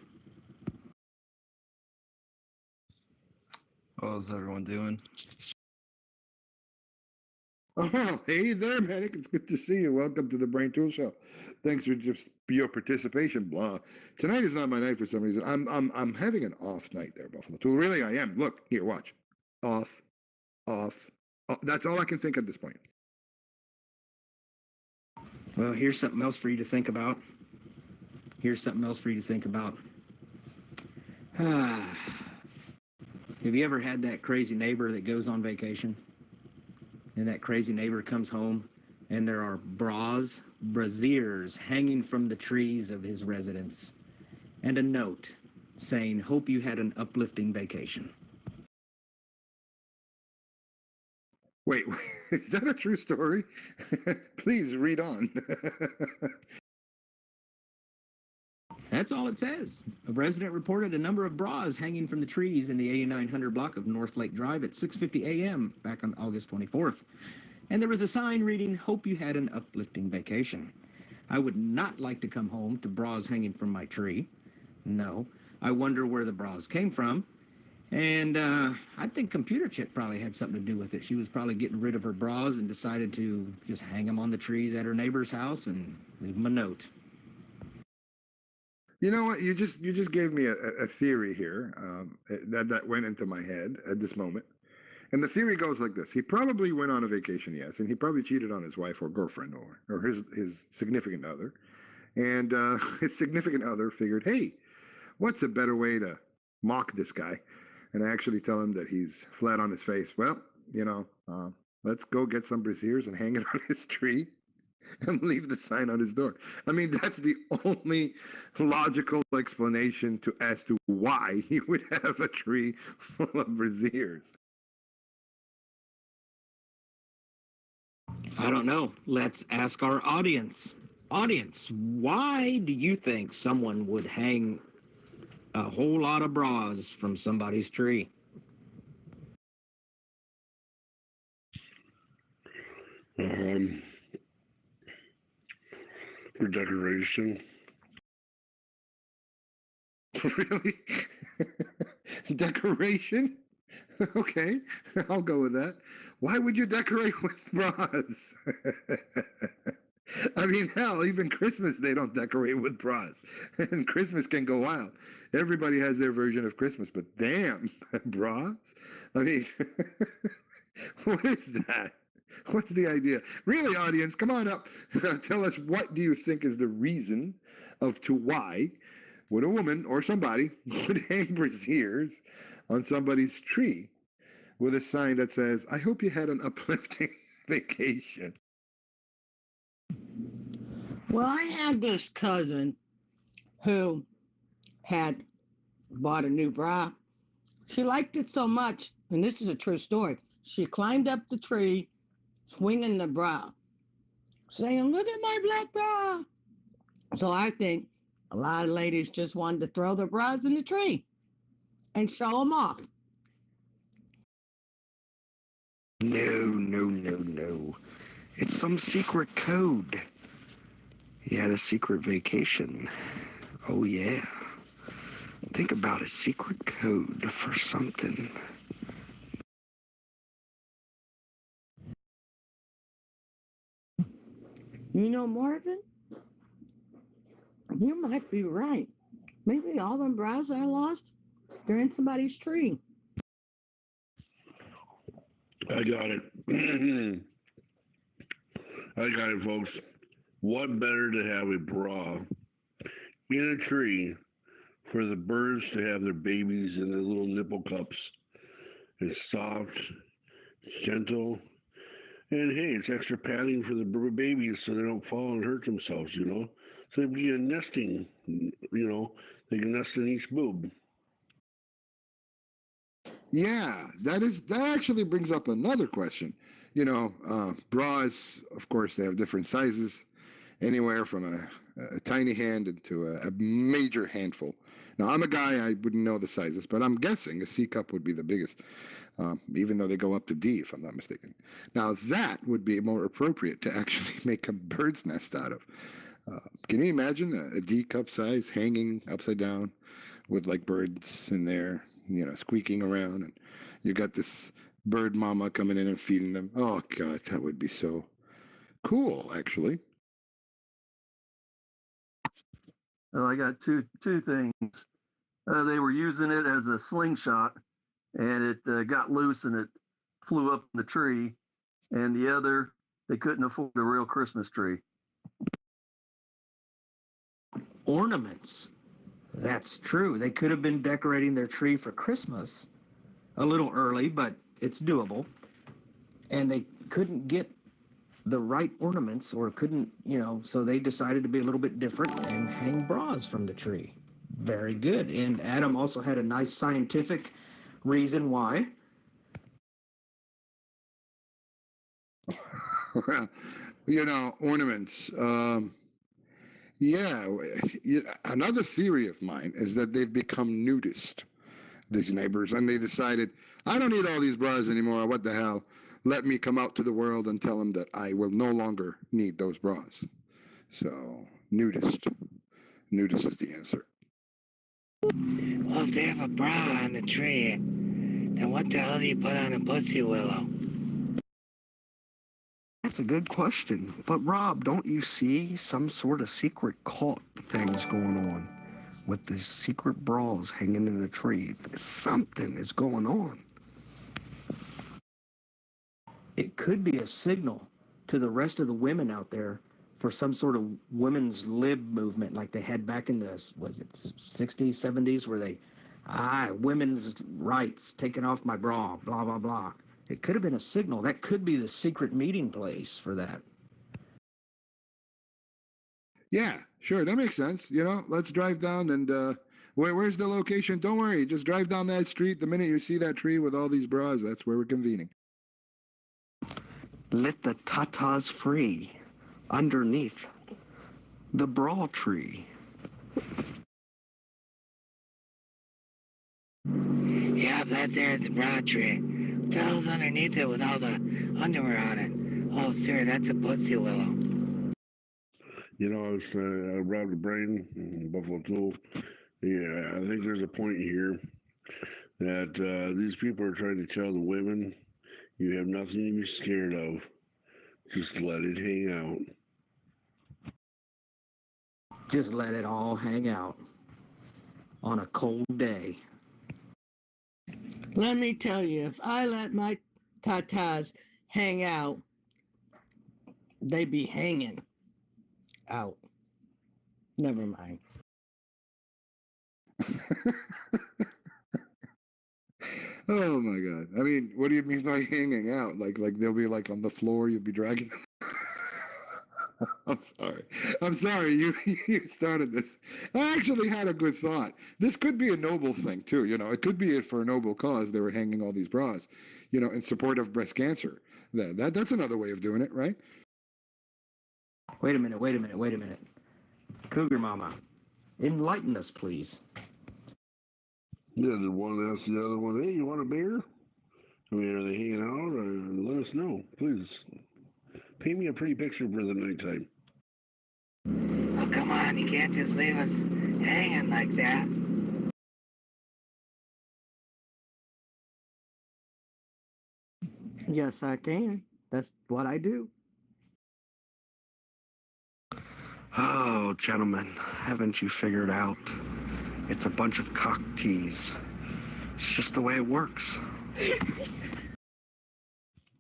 How's everyone doing? Oh, hey there, Medic. It's good to see you. Welcome to the Brain Tool Show. Thanks for just your participation. Blah. Tonight is not my night for some reason. I'm having an off night there, Buffalo Tool. Really, I am. Look, here, watch. Off. That's all I can think at this point. Well, here's something else for you to think about. Have you ever had that crazy neighbor that goes on vacation, and that crazy neighbor comes home and there are brassiers hanging from the trees of his residence, and a note saying, "Hope you had an uplifting vacation"? Wait, is that a true story? Please read on. That's all it says. A resident reported a number of bras hanging from the trees in the 8900 block of North Lake Drive at 6:50 a.m. back on August 24th. And there was a sign reading, "Hope you had an uplifting vacation." I would not like to come home to bras hanging from my tree. No. I wonder where the bras came from. And I think Computer Chick probably had something to do with it. She was probably getting rid of her bras and decided to just hang them on the trees at her neighbor's house and leave them a note. You know what? You just gave me a theory here that went into my head at this moment, And the theory goes like this: he probably went on a vacation, yes, and he probably cheated on his wife or girlfriend or his significant other. And his significant other figured, hey, what's a better way to mock this guy and actually tell him that he's flat on his face? Well, let's go get some braziers and hang it on his tree and leave the sign on his door. I mean, that's the only logical explanation as to why he would have a tree full of braziers. I don't know. Let's ask our audience. Audience, why do you think someone would hang a whole lot of bras from somebody's tree? For decoration. Really? Decoration? Okay, I'll go with that. Why would you decorate with bras? I mean, hell, even Christmas they don't decorate with bras. And Christmas can go wild. Everybody has their version of Christmas, but damn, bras? I mean, what is that? What's the idea? Really, audience, come on up. Tell us, what do you think is the reason to why would a woman or somebody would hang braziers on somebody's tree with a sign that says, I hope you had an uplifting vacation? Well, I had this cousin who had bought a new bra. She liked it so much, and this is a true story. She climbed up the tree, swinging the bra, saying, look at my black bra. So I think a lot of ladies just wanted to throw their bras in the tree and show them off. No. It's some secret code. He had a secret vacation. Oh, yeah. Think about a secret code for something. You know, Marvin, you might be right. Maybe all them bras I lost, they're in somebody's tree. I got it. I got it, folks. What better to have a bra in a tree for the birds to have their babies in their little nipple cups? It's soft, it's gentle, and hey, it's extra padding for the babies so they don't fall and hurt themselves, So it'd be a nesting, they can nest in each boob. Yeah, that actually brings up another question. Bras, of course, they have different sizes, anywhere from a tiny hand to a major handful. Now, I'm a guy, I wouldn't know the sizes, but I'm guessing a C cup would be the biggest, even though they go up to D, if I'm not mistaken. Now, that would be more appropriate to actually make a bird's nest out of. Can you imagine a D cup size hanging upside down with like birds in there, squeaking around, and you got this bird mama coming in and feeding them? Oh, God, that would be so cool, actually. Well, I got two things. They were using it as a slingshot, and it got loose and it flew up in the tree. And the other, they couldn't afford a real Christmas tree. Ornaments. That's true. They could have been decorating their tree for Christmas a little early, but it's doable. And they couldn't get the right ornaments, or couldn't, so they decided to be a little bit different and hang bras from the tree. Very good. And Adam also had a nice scientific reason why. Well, ornaments. Yeah, another theory of mine is that they've become nudist, these neighbors, and they decided, I don't need all these bras anymore. What the hell? Let me come out to the world and tell them that I will no longer need those bras. So, nudist. Nudist is the answer. Well, if they have a bra on the tree, then what the hell do you put on a pussy willow? That's a good question. But Rob, don't you see some sort of secret cult things going on with the secret bras hanging in the tree? Something is going on. it could be a signal to the rest of the women out there for some sort of women's lib movement like they had back in the, was it 60s, 70s, where they, women's rights, taking off my bra, blah, blah, blah. It could have been a signal. That could be the secret meeting place for that. Yeah, sure. That makes sense. You know, let's drive down and where's the location? Don't worry. Just drive down that street. The minute you see that tree with all these bras, that's where we're convening. Let the tatas free underneath the bra tree. Yeah, that there is the bra tree. What the hell's underneath it with all the underwear on it? Oh, sir, that's a pussy willow. You know, I robbed a brain in Buffalo Tool. Yeah, I think there's a point here that these people are trying to tell the women, you have nothing to be scared of. Just let it hang out. Just let it all hang out on a cold day. Let me tell you, if I let my tatas hang out, they be hanging out. Never mind. Oh my God. I mean, what do you mean by hanging out? Like they'll be like on the floor, you'll be dragging them? I'm sorry. You started this. I actually had a good thought. This could be a noble thing too. You know, it could be for a noble cause. They were hanging all these bras, you know, in support of breast cancer. That's another way of doing it, right? Wait a minute. Cougar Mama, enlighten us, please. Yeah, did one ask the other one, hey, you want a beer? I mean, are they hanging out? Or let us know, please. Paint me a pretty picture for the nighttime. Oh, come on, you can't just leave us hanging like that. Yes, I can. That's what I do. Oh, gentlemen, haven't you figured out? It's a bunch of cock tease. It's just the way it works.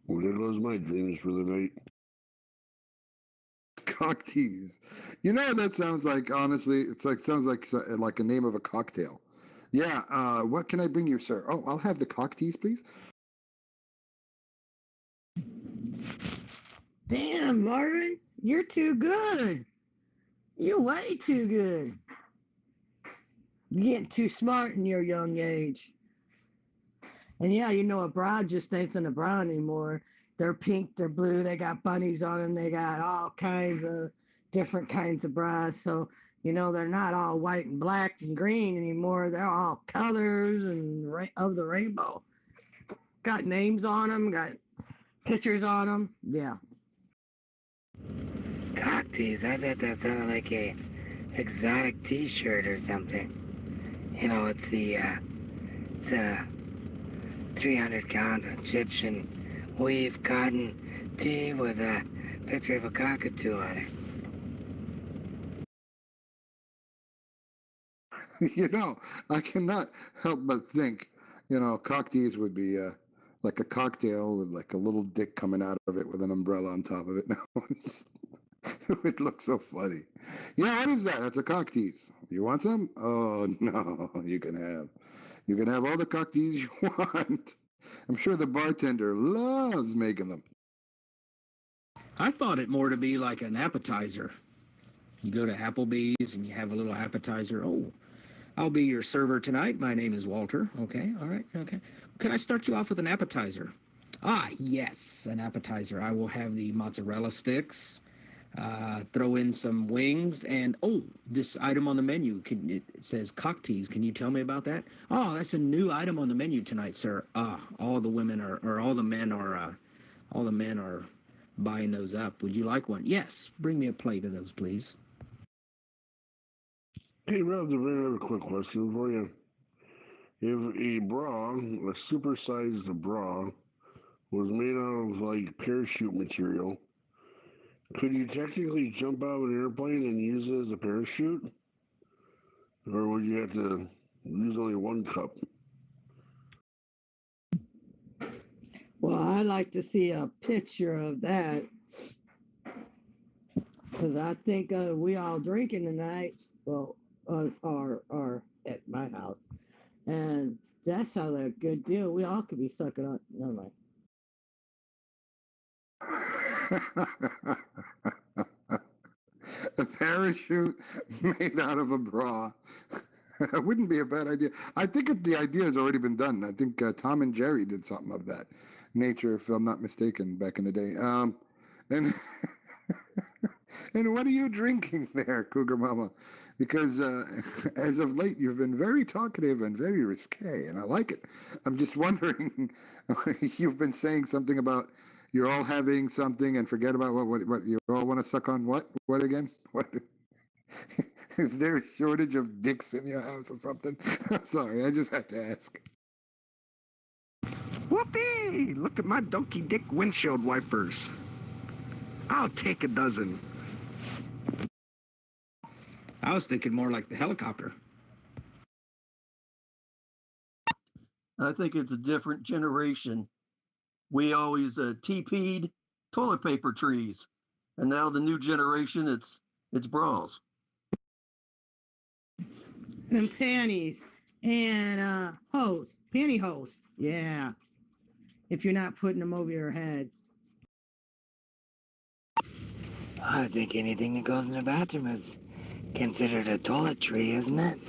Well, there goes my dreams for the night. Cock tease. You know what that sounds like? Honestly, sounds like a name of a cocktail. Yeah. What can I bring you, sir? Oh, I'll have the cock tease, please. Damn, Marvin, you're too good. You're way too good. You're getting too smart in your young age. And yeah, you know, a bra just ain't a bra anymore. They're pink, they're blue, they got bunnies on them, they got all kinds of different kinds of bras. So, you know, they're not all white and black and green anymore. They're all colors and of the rainbow. Got names on them, got pictures on them. Yeah. Cock tease, I thought that sounded like a exotic t-shirt or something. You know, it's a 300-count Egyptian weave cotton tee with a picture of a cockatoo on it. You know, I cannot help but think, you know, cock tease would be like a cocktail with like a little dick coming out of it with an umbrella on top of it. No, it looks so funny. Yeah, what is that? That's a cock tease. You want some? Oh no, you can have all the cock tease you want. I'm sure the bartender loves making them. I thought it more to be like an appetizer. You go to Applebee's and you have a little appetizer. Oh, I'll be your server tonight. My name is Walter. Okay, all right, okay. Can I start you off with an appetizer? Ah, yes, an appetizer. I will have the mozzarella sticks, throw in some wings, and oh, this item on the menu, it says cock tease. Can you tell me about that? Oh, that's a new item on the menu tonight, sir. All the women are, or all the men are buying those up. Would you like one? Yes, bring me a plate of those, please. Hey, Rob, I have a quick question for you. If a bra, a supersized bra, was made out of like parachute material, could you technically jump out of an airplane and use it as a parachute? Or would you have to use only one cup? Well, I'd like to see a picture of that because I think we all drinking tonight. Well, us are at my house, and that sounds like a good deal. We all could be sucking on. Never mind. A parachute made out of a bra. That wouldn't be a bad idea. I think the idea has already been done. I think Tom and Jerry did something of that nature, if I'm not mistaken, back in the day. And and what are you drinking there, Cougar Mama? Because as of late, you've been very talkative and very risque, and I like it. I'm just wondering, you've been saying something about you're all having something and forget about what you all want to suck on what? What again? What? Is there a shortage of dicks in your house or something? I'm sorry, I just had to ask. Whoopee! Look at my donkey dick windshield wipers. I'll take a dozen. I was thinking more like the helicopter. I think it's a different generation. We always TP'd toilet paper trees, and now the new generation, it's bras. And panties and hose, pantyhose. Yeah, if you're not putting them over your head. I think anything that goes in the bathroom is considered a toiletry, isn't it?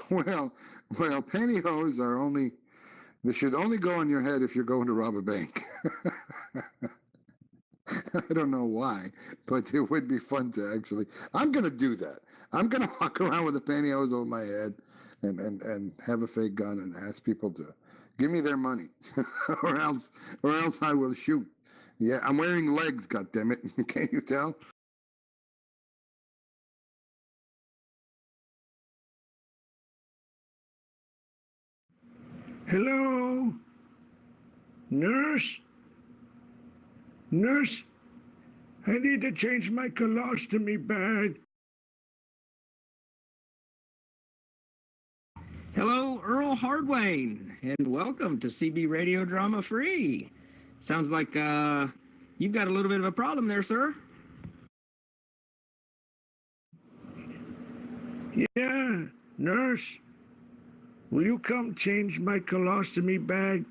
Well, pantyhose are only, they should only go on your head if you're going to rob a bank. I don't know why, but it would be fun to actually. I'm going to do that. I'm going to walk around with a pantyhose over my head and have a fake gun and ask people to give me their money or else I will shoot. Yeah, I'm wearing legs, goddammit. Can't you tell? Hello? Nurse? Nurse? I need to change my colostomy bag. Hello, Earl Hardwayne, and welcome to CB Radio Drama Free. Sounds like you've got a little bit of a problem there, sir. Yeah, nurse. Will you come change my colostomy bag?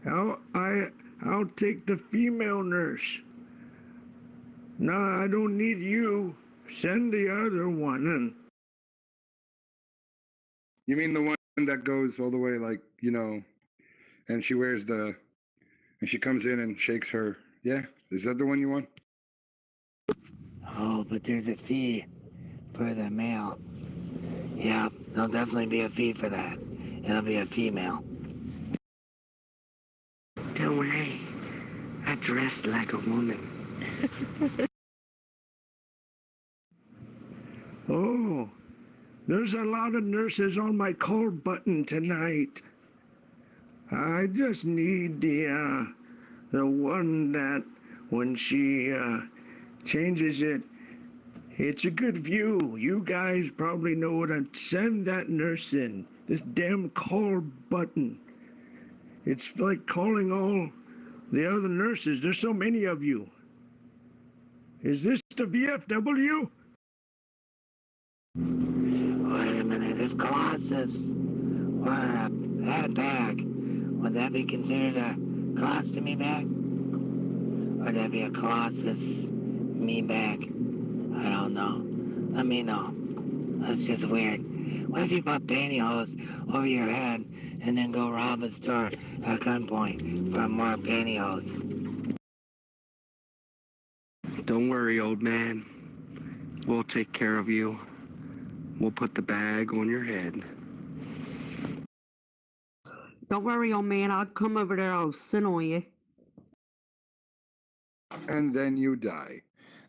I'll take the female nurse. No, I don't need you. Send the other one in. You mean the one that goes all the way, like, you know, and she wears and she comes in and shakes her. Yeah? Is that the one you want? Oh, but there's a fee for the male. Yeah, there'll definitely be a fee for that. It'll be a female. Don't worry. I dress like a woman. Oh, there's a lot of nurses on my call button tonight. I just need the one that when she changes it, it's a good view. You guys probably know what I'd send that nurse in. This damn call button. It's like calling all the other nurses. There's so many of you. Is this the VFW? Wait a minute. If Colossus had a bag, would that be considered a colostomy bag? Or would that be a Colossus me bag? I don't know. Let me know. That's just weird. What if you put pantyhose over your head and then go rob a store at gunpoint for more pantyhose? Don't worry, old man. We'll take care of you. We'll put the bag on your head. Don't worry, old man. I'll come over there. I'll sit on you. And then you die.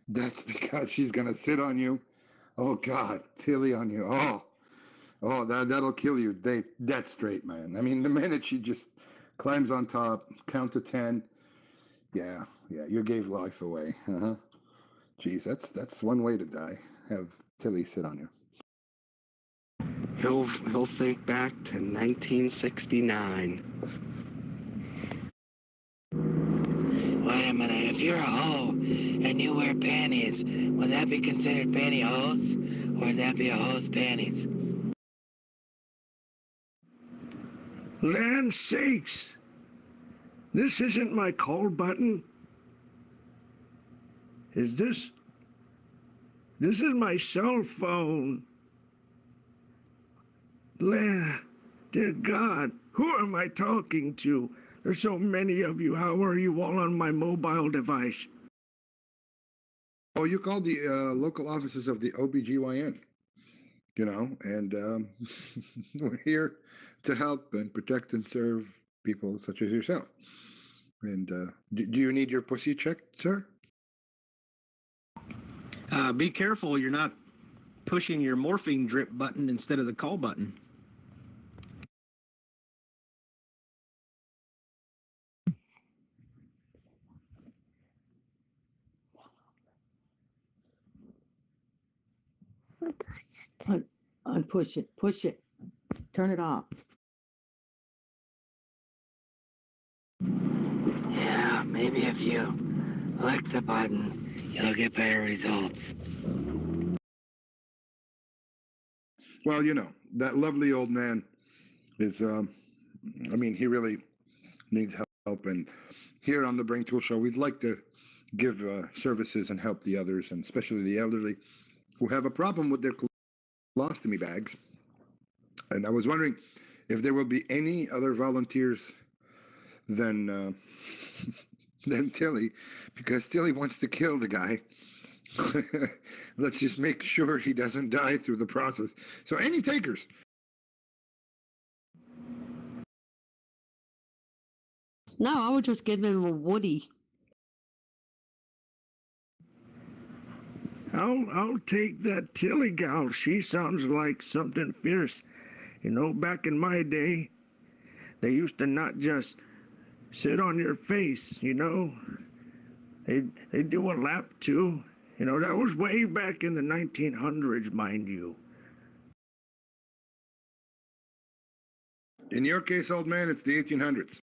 That's because she's going to sit on you. Oh, God. Tilly on you. Oh, that'll kill you. That's straight, man. I mean, the minute she just climbs on top, count to 10. Yeah, you gave life away. Uh-huh. Geez, that's one way to die. Have Tilly sit on you. He'll think back to 1969. Wait a minute, if you're a hoe and you wear panties, would that be considered pantyhose? Or would that be a hoe's panties? Land sakes! This isn't my call button. This is my cell phone. Dear God, who am I talking to? There's so many of you. How are you all on my mobile device? Oh, you called the local offices of the OBGYN, and we're here to help and protect and serve people such as yourself. And do you need your pussy checked, sir? Be careful you're not pushing your morphine drip button instead of the call button. Push it. Turn it off. Yeah, maybe if you lick the button, you'll get better results. Well, that lovely old man is, he really needs help. And here on the Brain Tool Show, we'd like to give services and help the others, and especially the elderly who have a problem with their colostomy bags. And I was wondering if there will be any other volunteers than Tilly, because Tilly wants to kill the guy. Let's just make sure he doesn't die through the process. So any takers? No, I would just give him a Woody. I'll take that Tilly gal. She sounds like something fierce. Back in my day, they used to not just sit on your face, They do a lap too. That was way back in the 1900s, mind you. In your case, old man, it's the 1800s.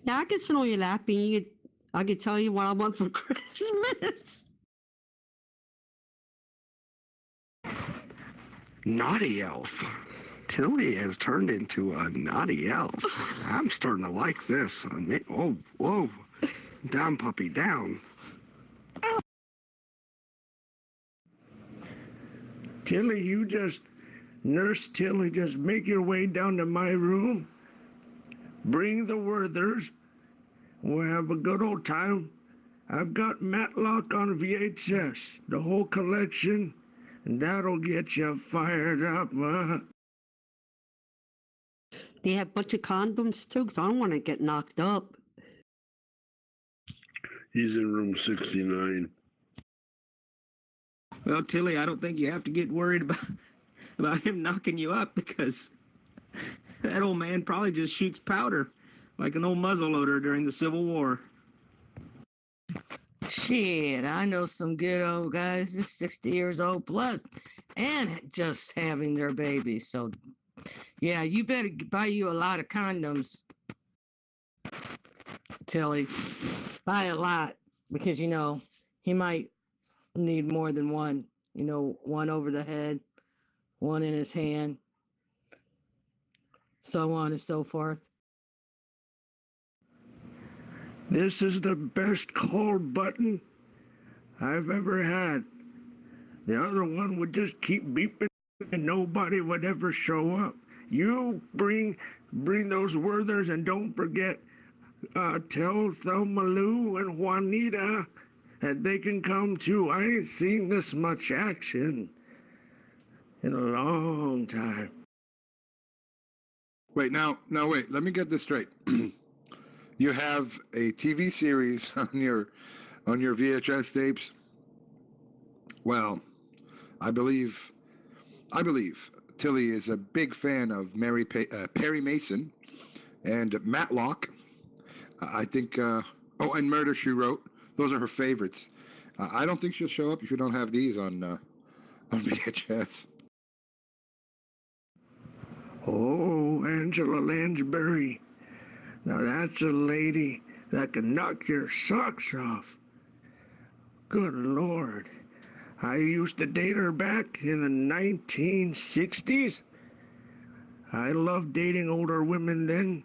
Yeah, I can sit on your lap and I can tell you what I want for Christmas. Naughty elf. Tilly has turned into a naughty elf. I'm starting to like this. Whoa. Down, puppy, down. Tilly, Nurse Tilly, just make your way down to my room. Bring the Werthers. We'll have a good old time. I've got Matlock on VHS, the whole collection, and that'll get you fired up, huh? They have a bunch of condoms too, because I don't want to get knocked up. He's in room 69. Well, Tilly, I don't think you have to get worried about him knocking you up, because that old man probably just shoots powder like an old muzzleloader during the Civil War. Shit, I know some good old guys that's 60 years old plus and just having their baby. So, yeah, you better buy you a lot of condoms, Tilly. Buy a lot, because, he might need more than one. One over the head, one in his hand, so on and so forth. This is the best call button I've ever had. The other one would just keep beeping and nobody would ever show up. You bring those Werthers, and don't forget, tell Thelma Lou and Juanita that they can come too. I ain't seen this much action in a long time. Wait, wait, let me get this straight. You have a TV series on your VHS tapes. Well, I believe Tilly is a big fan of Perry Mason and Matlock. I think. Oh, and Murder She Wrote. Those are her favorites. I don't think she'll show up if you don't have these on VHS. Oh, Angela Lansbury. Now that's a lady that can knock your socks off. Good Lord. I used to date her back in the 1960s. I loved dating older women then.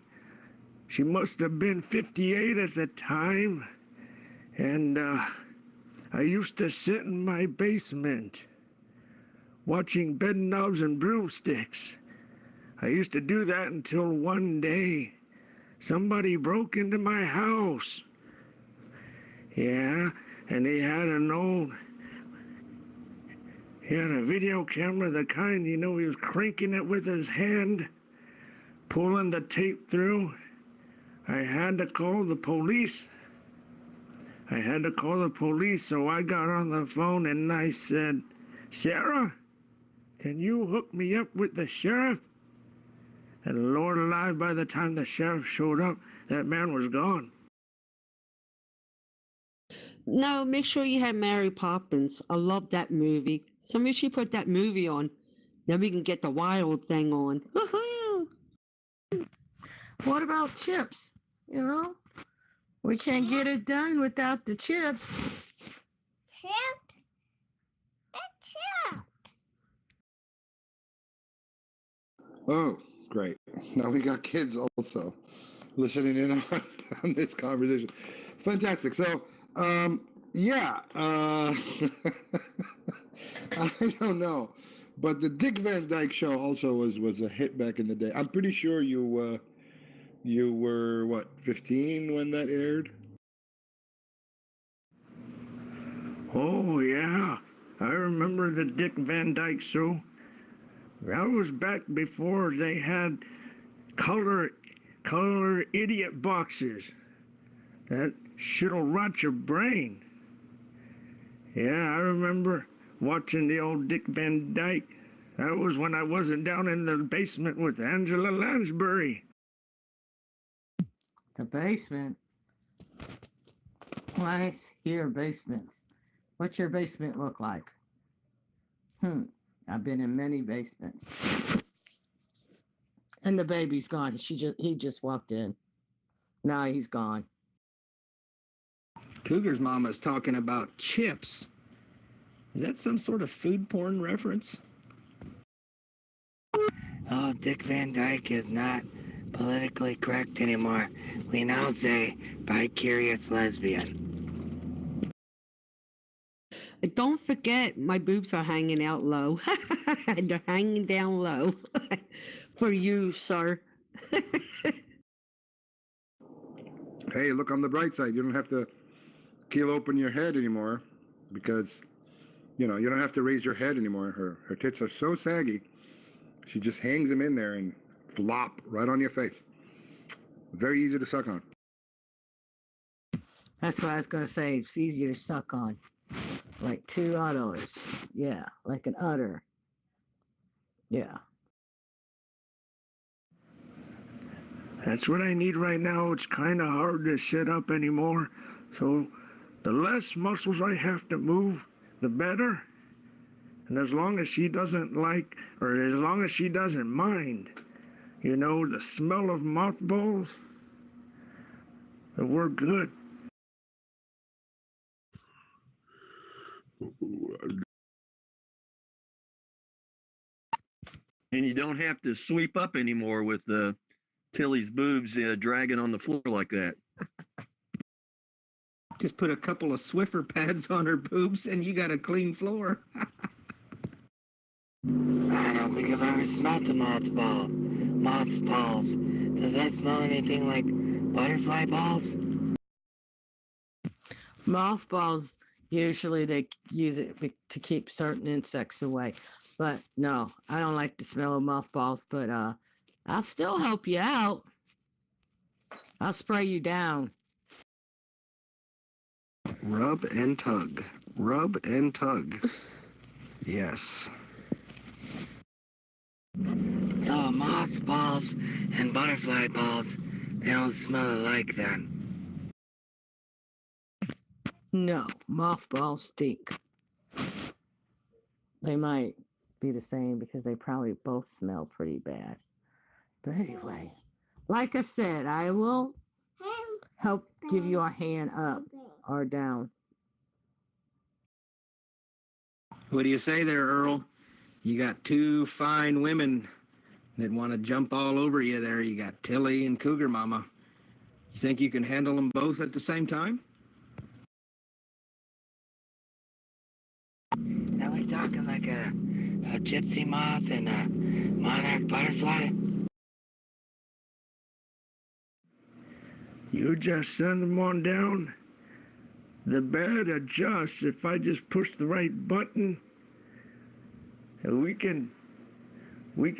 She must have been 58 at the time. And I used to sit in my basement watching Bedknobs and Broomsticks. I used to do that until one day somebody broke into my house. Yeah, and he had he had a video camera, the kind, he was cranking it with his hand, pulling the tape through. I had to call the police. So I got on the phone and I said, Sarah, can you hook me up with the sheriff? And Lord alive, by the time the sheriff showed up, that man was gone. No, make sure you have Mary Poppins. I love that movie. Somebody should put that movie on. Then we can get the wild thing on. Woohoo! What about chips? We can't get it done without the chips. Chips? Chips. Oh, great. Now we got kids also listening in on this conversation. Fantastic. So, yeah, I don't know. But the Dick Van Dyke Show also was a hit back in the day. I'm pretty sure you were, what, 15 when that aired? Oh, yeah. I remember the Dick Van Dyke Show. That was back before they had color idiot boxes. That shit'll rot your brain. Yeah, I remember watching the old Dick Van Dyke. That was when I wasn't down in the basement with Angela Lansbury. The basement? Why here basements? What's your basement look like? I've been in many basements. And the baby's gone. He just walked in. Now he's gone. Cougar's mama's talking about chips. Is that some sort of food porn reference? Oh, Dick Van Dyke is not politically correct anymore. We now say bi-curious lesbian. Don't forget, my boobs are hanging out low. They're hanging down low. For you, sir. Hey, look on the bright side. You don't have to keel open your head anymore because, you don't have to raise your head anymore. Her tits are so saggy. She just hangs them in there and flop right on your face. Very easy to suck on. That's what I was going to say. It's easier to suck on. Like two udders. Yeah, like an udder. Yeah. That's what I need right now. It's kind of hard to sit up anymore. So the less muscles I have to move, the better. And as long as she doesn't as long as she doesn't mind, the smell of mothballs, we're good. And you don't have to sweep up anymore with Tilly's boobs dragging on the floor like that. Just put a couple of Swiffer pads on her boobs and you got a clean floor. I don't think I've ever smelled a mothball. Mothballs. Does that smell anything like butterfly balls? Mothballs, usually they use it to keep certain insects away. But no, I don't like the smell of mothballs, but I'll still help you out. I'll spray you down. Rub and tug. Rub and tug. Yes. So mothballs and butterfly balls, they don't smell alike then. No, mothballs stink. They might be the same because they probably both smell pretty bad. But anyway, like I said, I will help give you a hand up or down. What do you say there, Earl? You got two fine women that want to jump all over you there. You got Tilly and Cougar Mama. You think you can handle them both at the same time? Are we talking like a gypsy moth and a monarch butterfly? You just send them on down. The bed adjusts if I just push the right button. And we can make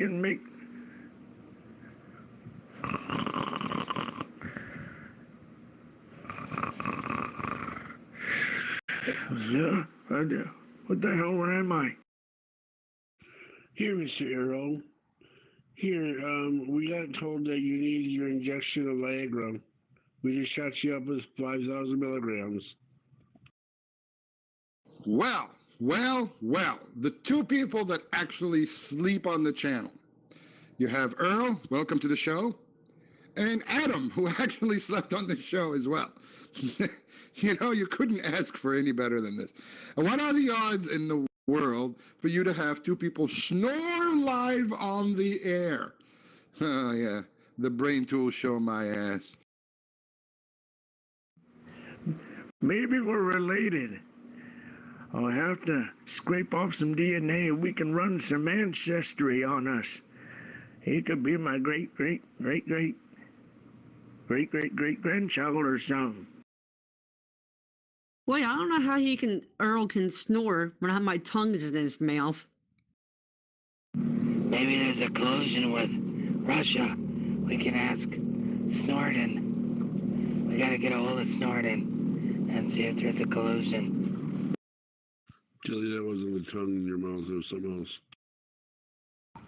yeah, what the hell, where am I? Here, Mr. Earl. Here, we got told that you need your injection of Viagra. We just shot you up with 5,000 milligrams. Well, the two people that actually sleep on the channel. You have Earl, welcome to the show, and Adam, who actually slept on the show as well. You know, you couldn't ask for any better than this. And what are the odds in the world for you to have two people snore live on the air? Oh, yeah, the brain tools show my ass. Maybe we're related. I'll have to scrape off some DNA and we can run some ancestry on us. He could be my great-great-great-great-great-great-grandchild or something. Boy, I don't know how Earl can snore when I have my tongue in his mouth. Maybe there's a collusion with Russia. We can ask Snowden. We gotta get a hold of Snowden and see if there's a collusion. Tilly, that wasn't the tongue in your mouth, it was something else.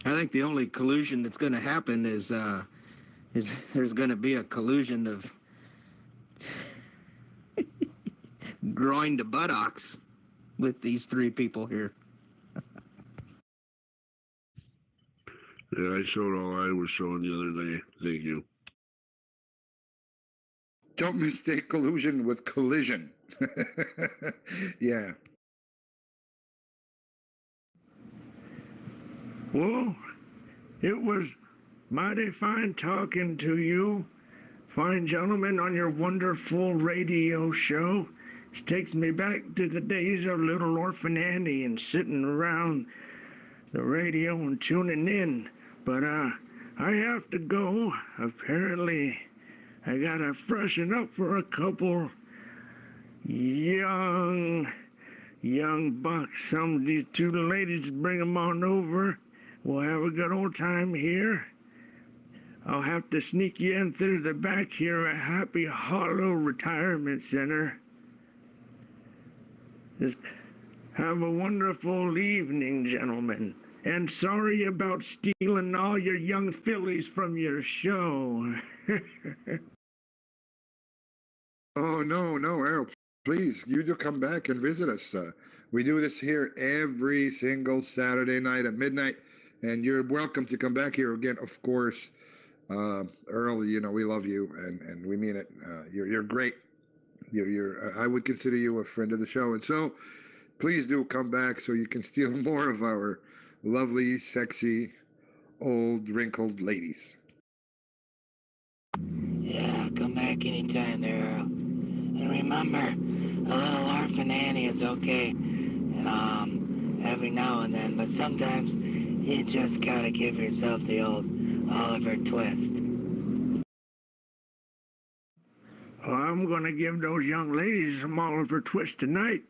I think the only collusion that's going to happen is there's going to be a collusion of groin to buttocks with these three people here. Yeah, I showed all I was showing the other day. Thank you. Don't mistake collusion with collision. Yeah. Well, it was mighty fine talking to you, fine gentlemen, on your wonderful radio show. It takes me back to the days of little Orphan Annie and sitting around the radio and tuning in. But I have to go. Apparently, I gotta freshen up for a couple young bucks. Some of these two ladies, bring them on over. We'll have a good old time here. I'll have to sneak you in through the back here at Happy Hollow Retirement Center. Just have a wonderful evening, gentlemen. And sorry about stealing all your young fillies from your show. Oh, no, Earl. Please, you do come back and visit us. We do this here every single Saturday night at midnight. And you're welcome to come back here again, of course. Earl, you know, we love you, and we mean it. You're great. I would consider you a friend of the show. And so please do come back so you can steal more of our lovely, sexy, old, wrinkled ladies. Yeah, come back anytime there, Earl. And remember, a little Orphan Annie is okay every now and then, but sometimes you just gotta give yourself the old Oliver Twist. Well, I'm gonna give those young ladies some Oliver Twist tonight.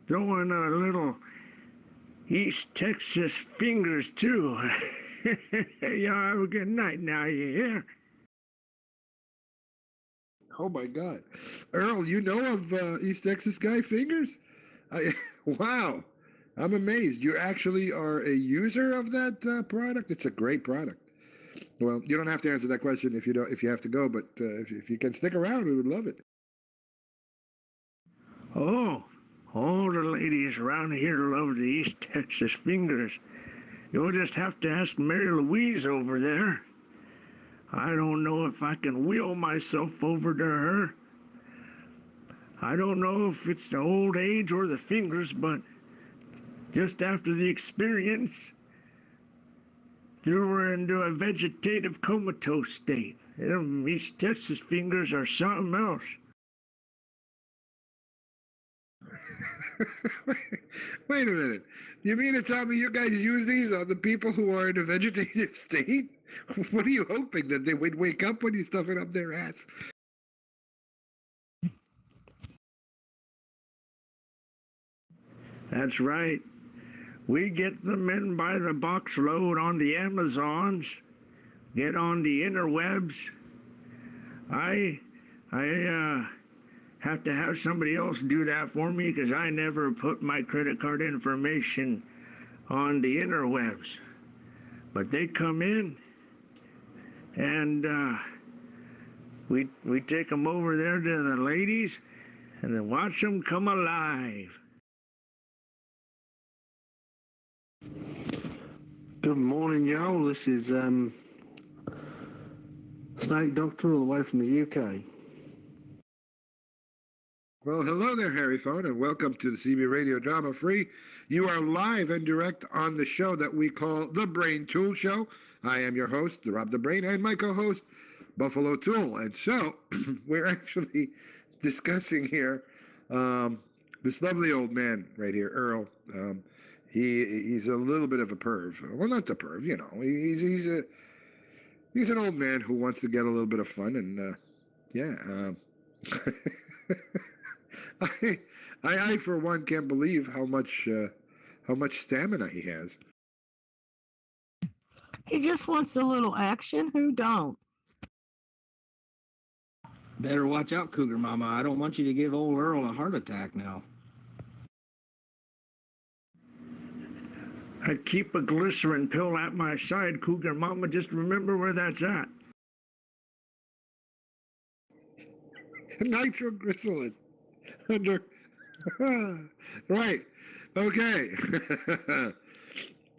Throw in a little East Texas fingers, too. Y'all have a good night now, you hear? Oh, my God. Earl, you know of East Texas guy fingers? Wow. I'm amazed. You actually are a user of that product? It's a great product. Well, you don't have to answer that question if you have to go, but if you can stick around, we would love it. Oh, all the ladies around here love the East Texas fingers. You'll just have to ask Mary Louise over there. I don't know if I can wheel myself over to her. I don't know if it's the old age or the fingers, but just after the experience, threw her into a vegetative comatose state. Them East Texas fingers are something else. Wait a minute. You mean to tell me you guys use these on the people who are in a vegetative state? What are you hoping, that they would wake up when you stuff it up their ass? That's right. We get them in by the box load on the Amazons, get on the interwebs. I have to have somebody else do that for me because I never put my credit card information on the interwebs. But they come in and we take them over there to the ladies and then watch them come alive. Good morning, y'all. This is Snake Doctor all the way from the UK. Well, hello there, Harry Phone, and welcome to the CB Radio Drama Free. You are live and direct on the show that we call The Brain Tool Show. I am your host, Rob the Brain, and my co-host, Buffalo Tool. And so, we're actually discussing here this lovely old man right here, Earl. He's a little bit of a perv. Well, not the perv, you know. He's an old man who wants to get a little bit of fun, and I for one can't believe how much stamina he has. He just wants a little action. Who don't? Better watch out, Cougar Mama. I don't want you to give old Earl a heart attack now. I keep a glycerin pill at my side, Cougar Mama. Just remember where that's at. Nitroglycerin. Under. Right. Okay.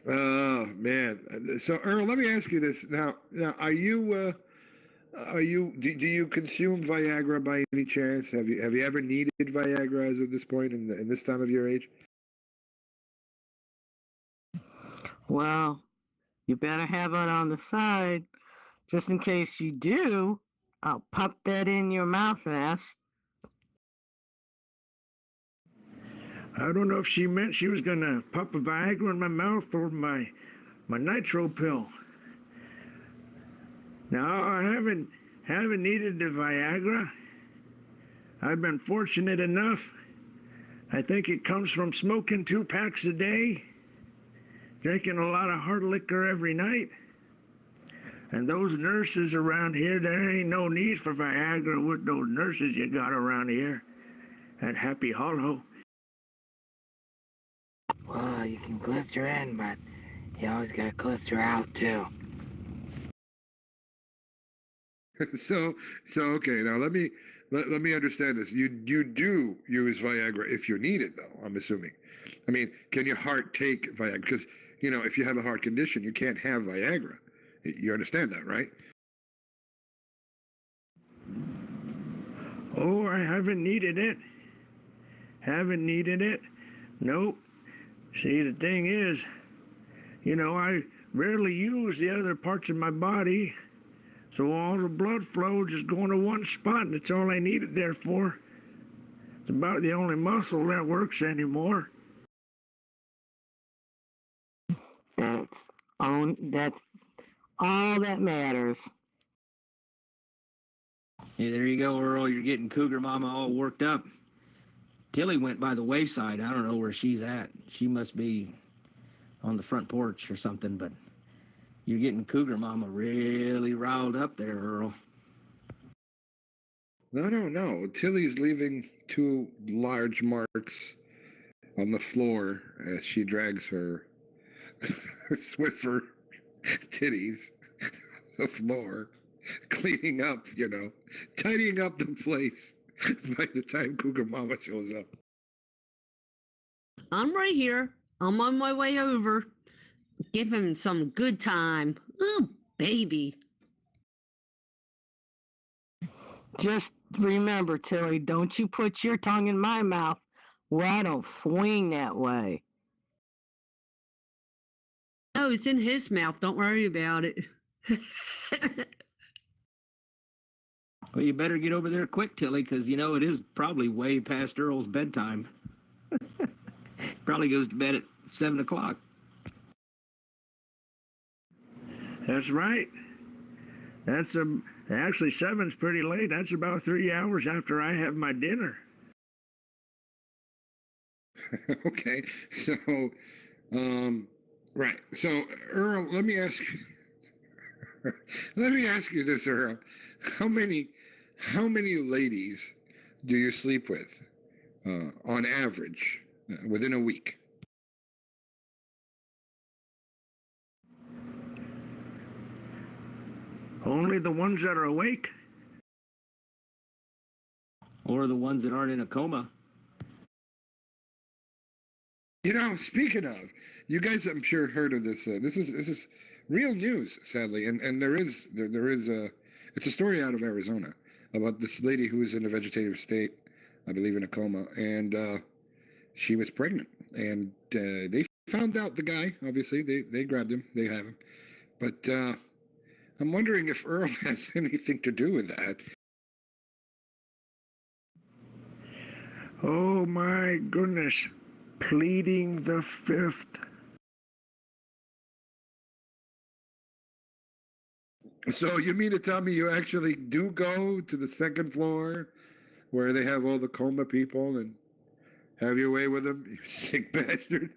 Oh man. So Earl, let me ask you this now. Are you do you consume Viagra by any chance? Have you ever needed Viagra as of this point in this time of your age? Well, you better have it on the side. Just in case you do, I'll pop that in your mouth ass. I don't know if she meant she was going to pop a Viagra in my mouth or my nitro pill. Now, I haven't needed the Viagra. I've been fortunate enough. I think it comes from smoking 2 packs a day, drinking a lot of hard liquor every night. And those nurses around here, there ain't no need for Viagra with those nurses you got around here at Happy Hollow. Well, you can glister in, but you always gotta glister out too. So okay. Now let me understand this. You do use Viagra if you need it, though. I'm assuming. I mean, can your heart take Viagra? Because if you have a heart condition, you can't have Viagra. You understand that, right? Oh, I haven't needed it. Haven't needed it. Nope. See, the thing is, I rarely use the other parts of my body, so all the blood flow just going to one spot, and that's all I need it there for. It's about the only muscle that works anymore. That's all that matters. Hey, there you go, Earl. You're getting Cougar Mama all worked up. Tilly went by the wayside. I don't know where she's at. She must be on the front porch or something, but you're getting Cougar Mama really riled up there, Earl. No. Tilly's leaving 2 large marks on the floor as she drags her Swiffer titties the floor, cleaning up, tidying up the place by the time Cougar Mama shows up. I'm right here. I'm on my way over. Give him some good time. Oh, baby. Just remember, Tilly, don't you put your tongue in my mouth. Well, I don't swing that way. Oh, it's in his mouth. Don't worry about it. Well, you better get over there quick, Tilly, because you know it is probably way past Earl's bedtime. Probably goes to bed at 7 o'clock. That's right. That's actually 7's pretty late. That's about 3 hours after I have my dinner. Okay, so, right. So, Earl, let me ask you this, Earl. How many ladies do you sleep with, on average, within a week? Only the ones that are awake. Or the ones that aren't in a coma. You know, speaking of, you guys, I'm sure heard of this. This is real news, sadly, and there is it's a story out of Arizona about this lady who was in a vegetative state, I believe in a coma, and she was pregnant, and they found out the guy. Obviously, they grabbed him, they have him, but I'm wondering if Earl has anything to do with that. Oh my goodness. Pleading the fifth. So you mean to tell me you actually do go to the second floor where they have all the coma people and have your way with them, you sick bastard?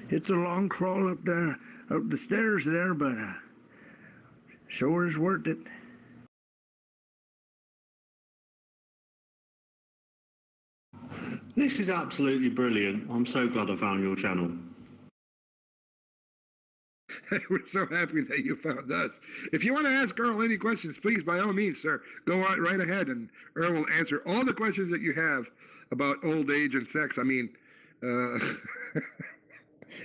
It's a long crawl up the stairs there, but sure is worth it. This is absolutely brilliant. I'm so glad I found your channel. We're so happy that you found us. If you want to ask Earl any questions, please, by all means, sir, go right ahead, and Earl will answer all the questions that you have about old age and sex. I mean,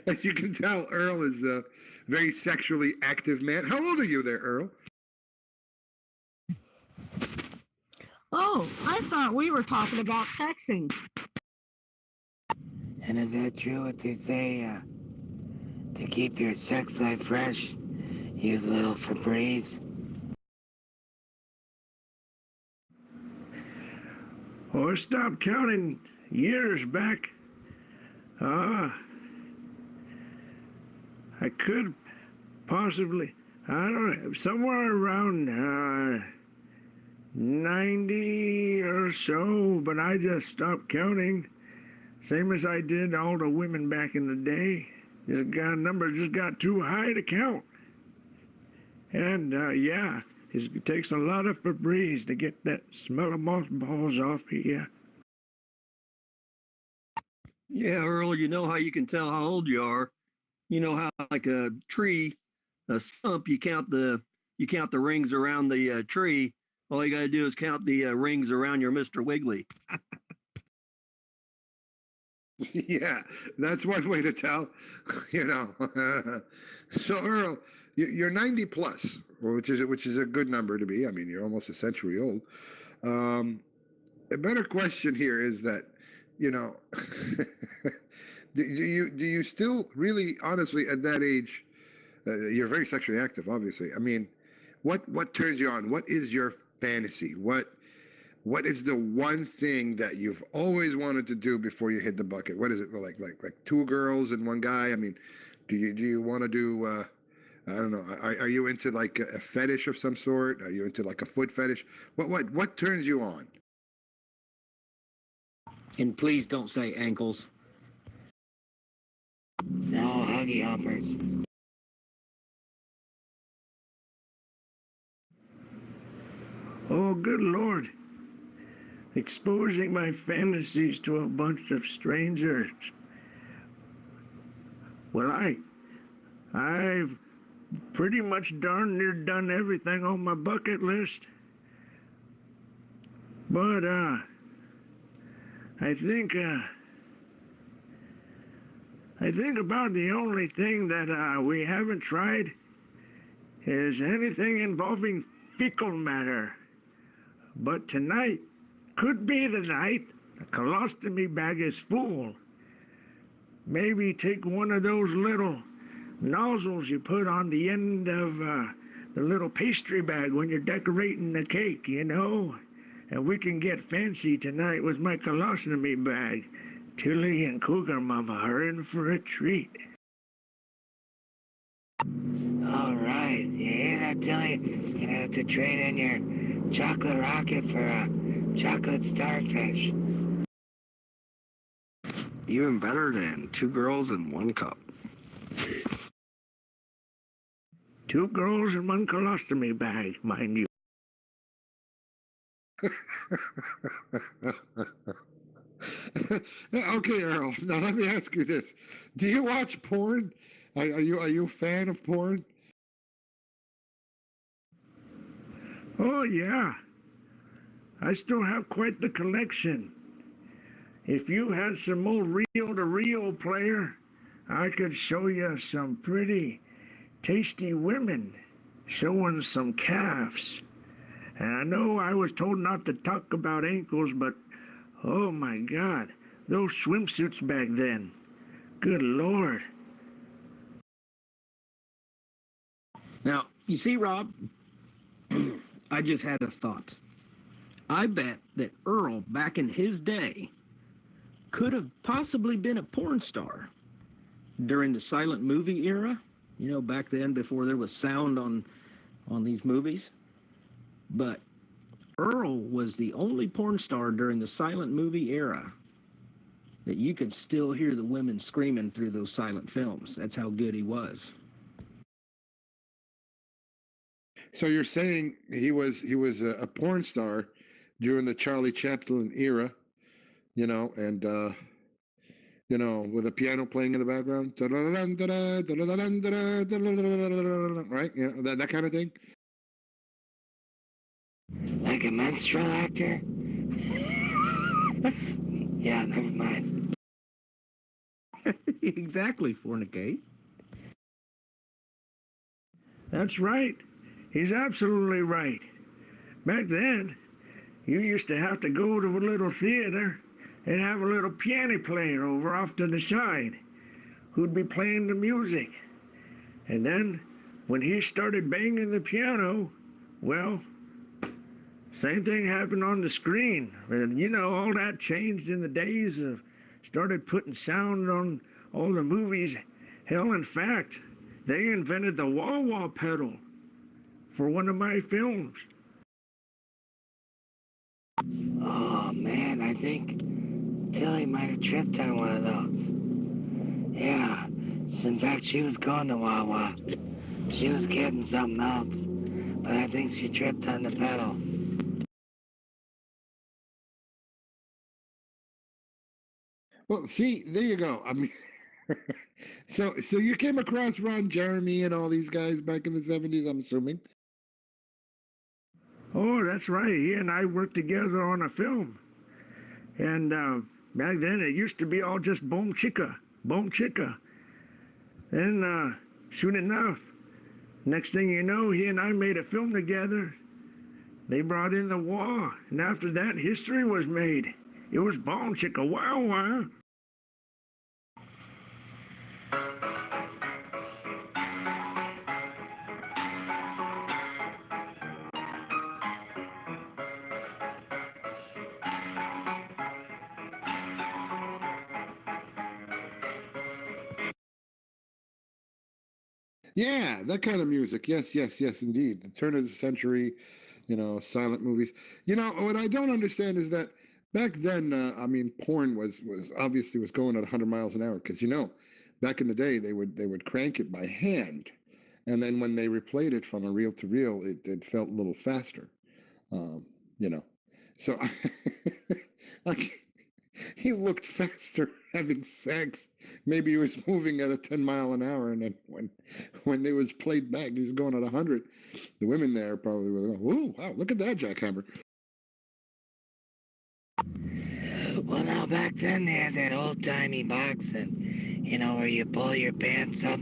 as you can tell, Earl is a very sexually active man. How old are you there, Earl? Oh, I thought we were talking about texting. And is that true what they say, to keep your sex life fresh, use a little Febreze? Oh, I stopped counting years back. I could possibly, I don't know, somewhere around 90 or so, but I just stopped counting. Same as I did all the women back in the day. Numbers just got too high to count. And yeah, it takes a lot of Febreze to get that smell of mothballs off of you. Yeah, Earl, you know how you can tell how old you are. You know how, like a tree, a stump, you count the rings around the tree. All you got to do is count the rings around your Mr. Wiggly. Yeah, that's one way to tell, you know. So Earl, you're 90 plus, which is a good number to be. I mean, you're almost a century old. A better question here is that, you know, do you still really, honestly, at that age, you're very sexually active, obviously. I mean, what turns you on? What is your fantasy? What is the one thing that you've always wanted to do before you hit the bucket? What is it, like two girls and one guy? I mean, do you want to do? I don't know. Are you into like a fetish of some sort? Are you into like a foot fetish? What turns you on? And please don't say ankles. No, huggy hoppers. Oh, good Lord. Exposing my fantasies to a bunch of strangers. Well, I've pretty much darn near done everything on my bucket list. But I think about the only thing that we haven't tried is anything involving fecal matter. But tonight could be the night the colostomy bag is full. Maybe take one of those little nozzles you put on the end of the little pastry bag when you're decorating the cake, you know? And we can get fancy tonight with my colostomy bag. Tilly and Cougar Mama are in for a treat. All right, you hear that, Tilly? You're gonna have to trade in your chocolate rocket for a chocolate starfish. Even better than 2 girls in 1 cup. 2 girls and 1 colostomy bag, mind you. Okay, Earl. Now let me ask you this: do you watch porn? Are you a fan of porn? Oh yeah, I still have quite the collection. If you had some old reel-to-reel player, I could show you some pretty tasty women showing some calves. And I know I was told not to talk about ankles, but oh my God, those swimsuits back then. Good Lord. Now, you see, Rob, I just had a thought. I bet that Earl, back in his day, could have possibly been a porn star during the silent movie era. You know, back then before there was sound on these movies. But Earl was the only porn star during the silent movie era that you could still hear the women screaming through those silent films. That's how good he was. So you're saying he was a porn star during the Charlie Chaplin era, you know, and you know, with a piano playing in the background, right? You know, that kind of thing. Like a minstrel actor? Yeah, never mind. Exactly, Fornicate. That's right. He's absolutely right. Back then, you used to have to go to a little theater and have a little piano player over off to the side who'd be playing the music. And then, when he started banging the piano, well, same thing happened on the screen. And, you know, all that changed in the days of started putting sound on all the movies. Hell, in fact, they invented the wah-wah pedal for one of my films. Oh man, I think Tilly might have tripped on one of those. Yeah, so in fact she was going to Wawa. She was getting something else, but I think she tripped on the pedal. Well, see, there you go. I mean, so you came across Ron Jeremy and all these guys back in the 70s, I'm assuming. Oh, that's right. He and I worked together on a film. And back then it used to be all just boom chica. Then soon enough, next thing you know, he and I made a film together. They brought in the wah, and after that, history was made. It was boom chicka wow wow. Yeah, that kind of music. Yes, indeed. The turn of the century, you know, silent movies. You know, what I don't understand is that back then, I mean, porn was obviously was going at 100 miles an hour because, you know, back in the day they would crank it by hand, and then when they replayed it from a reel to reel, it felt a little faster. You know, so like he looked faster having sex. Maybe he was moving at a 10 mile an hour, and then when they was played back, he was going at 100. The women there probably were like, "Oh, wow, look at that jackhammer." back then they had that old-timey boxing, where you pull your pants up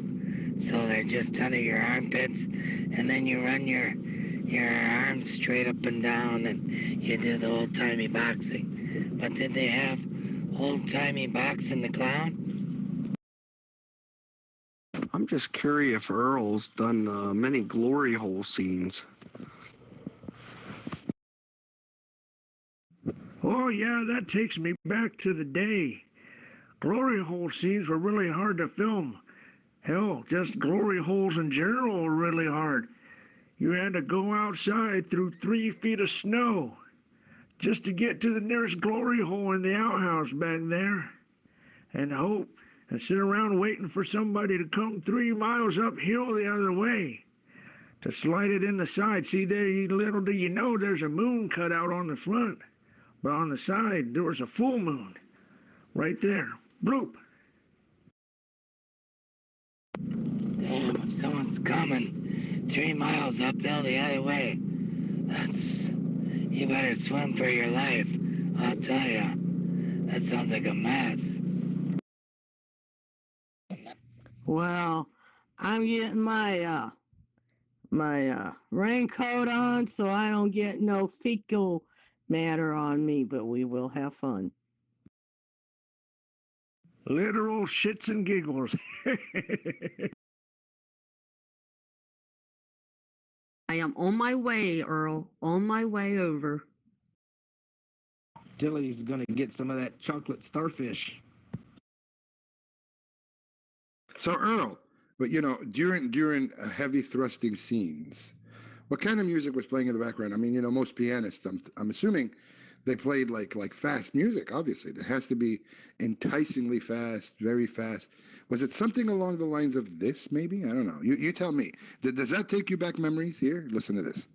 so they're just under your armpits, and then you run your arms straight up and down, and you do the old-timey boxing. But did they have old-timey boxing the clown? I'm just curious if Earl's done many glory hole scenes. Oh, yeah, that takes me back to the day. Glory hole scenes were really hard to film. Hell, just glory holes in general were really hard. You had to go outside through 3 feet of snow just to get to the nearest glory hole in the outhouse back there, and hope and sit around waiting for somebody to come 3 miles uphill the other way to slide it in the side. See, there, little do you know, there's a moon cut out on the front. But on the side, there was a full moon. Right there. Bloop. Damn, if someone's coming 3 miles uphill the other way, you better swim for your life. I'll tell ya. That sounds like a mess. Well, I'm getting my raincoat on so I don't get no fecal matter on me, but we will have fun. Literal shits and giggles. I am on my way, Earl. On my way over. Tilly's gonna get some of that chocolate starfish. So Earl, but during heavy thrusting scenes, what kind of music was playing in the background? I mean, most pianists, I'm assuming they played like fast music, obviously. It has to be enticingly fast, very fast. Was it something along the lines of this, maybe? I don't know. You tell me. Does that take you back memories? Here, listen to this.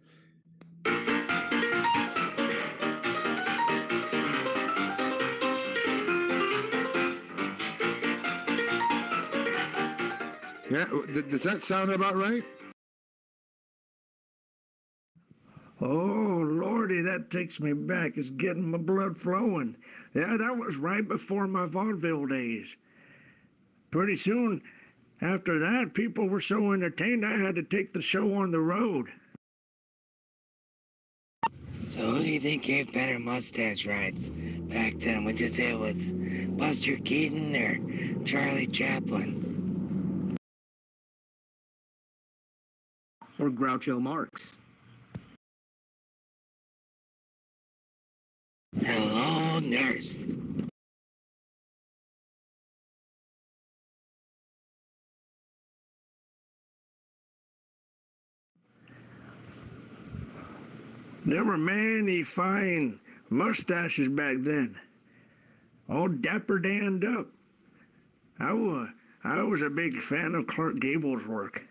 Yeah, does that sound about right? Oh, Lordy, that takes me back. It's getting my blood flowing. Yeah, that was right before my vaudeville days. Pretty soon after that, people were so entertained I had to take the show on the road. So who do you think gave better mustache rides back then? Would you say it was Buster Keaton or Charlie Chaplin? Or Groucho Marx? Hello, nurse. There were many fine mustaches back then, all dapper danned up. I was a big fan of Clark Gable's work.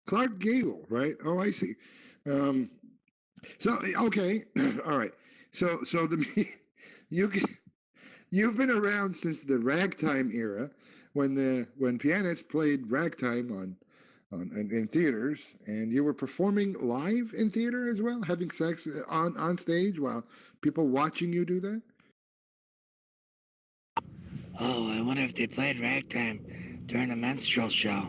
Clark Gable, right? Oh, I see. So okay, all right. So you've been around since the ragtime era, when pianists played ragtime in theaters, and you were performing live in theater as well, having sex on stage while people watching you do that. Oh, I wonder if they played ragtime during a minstrel show.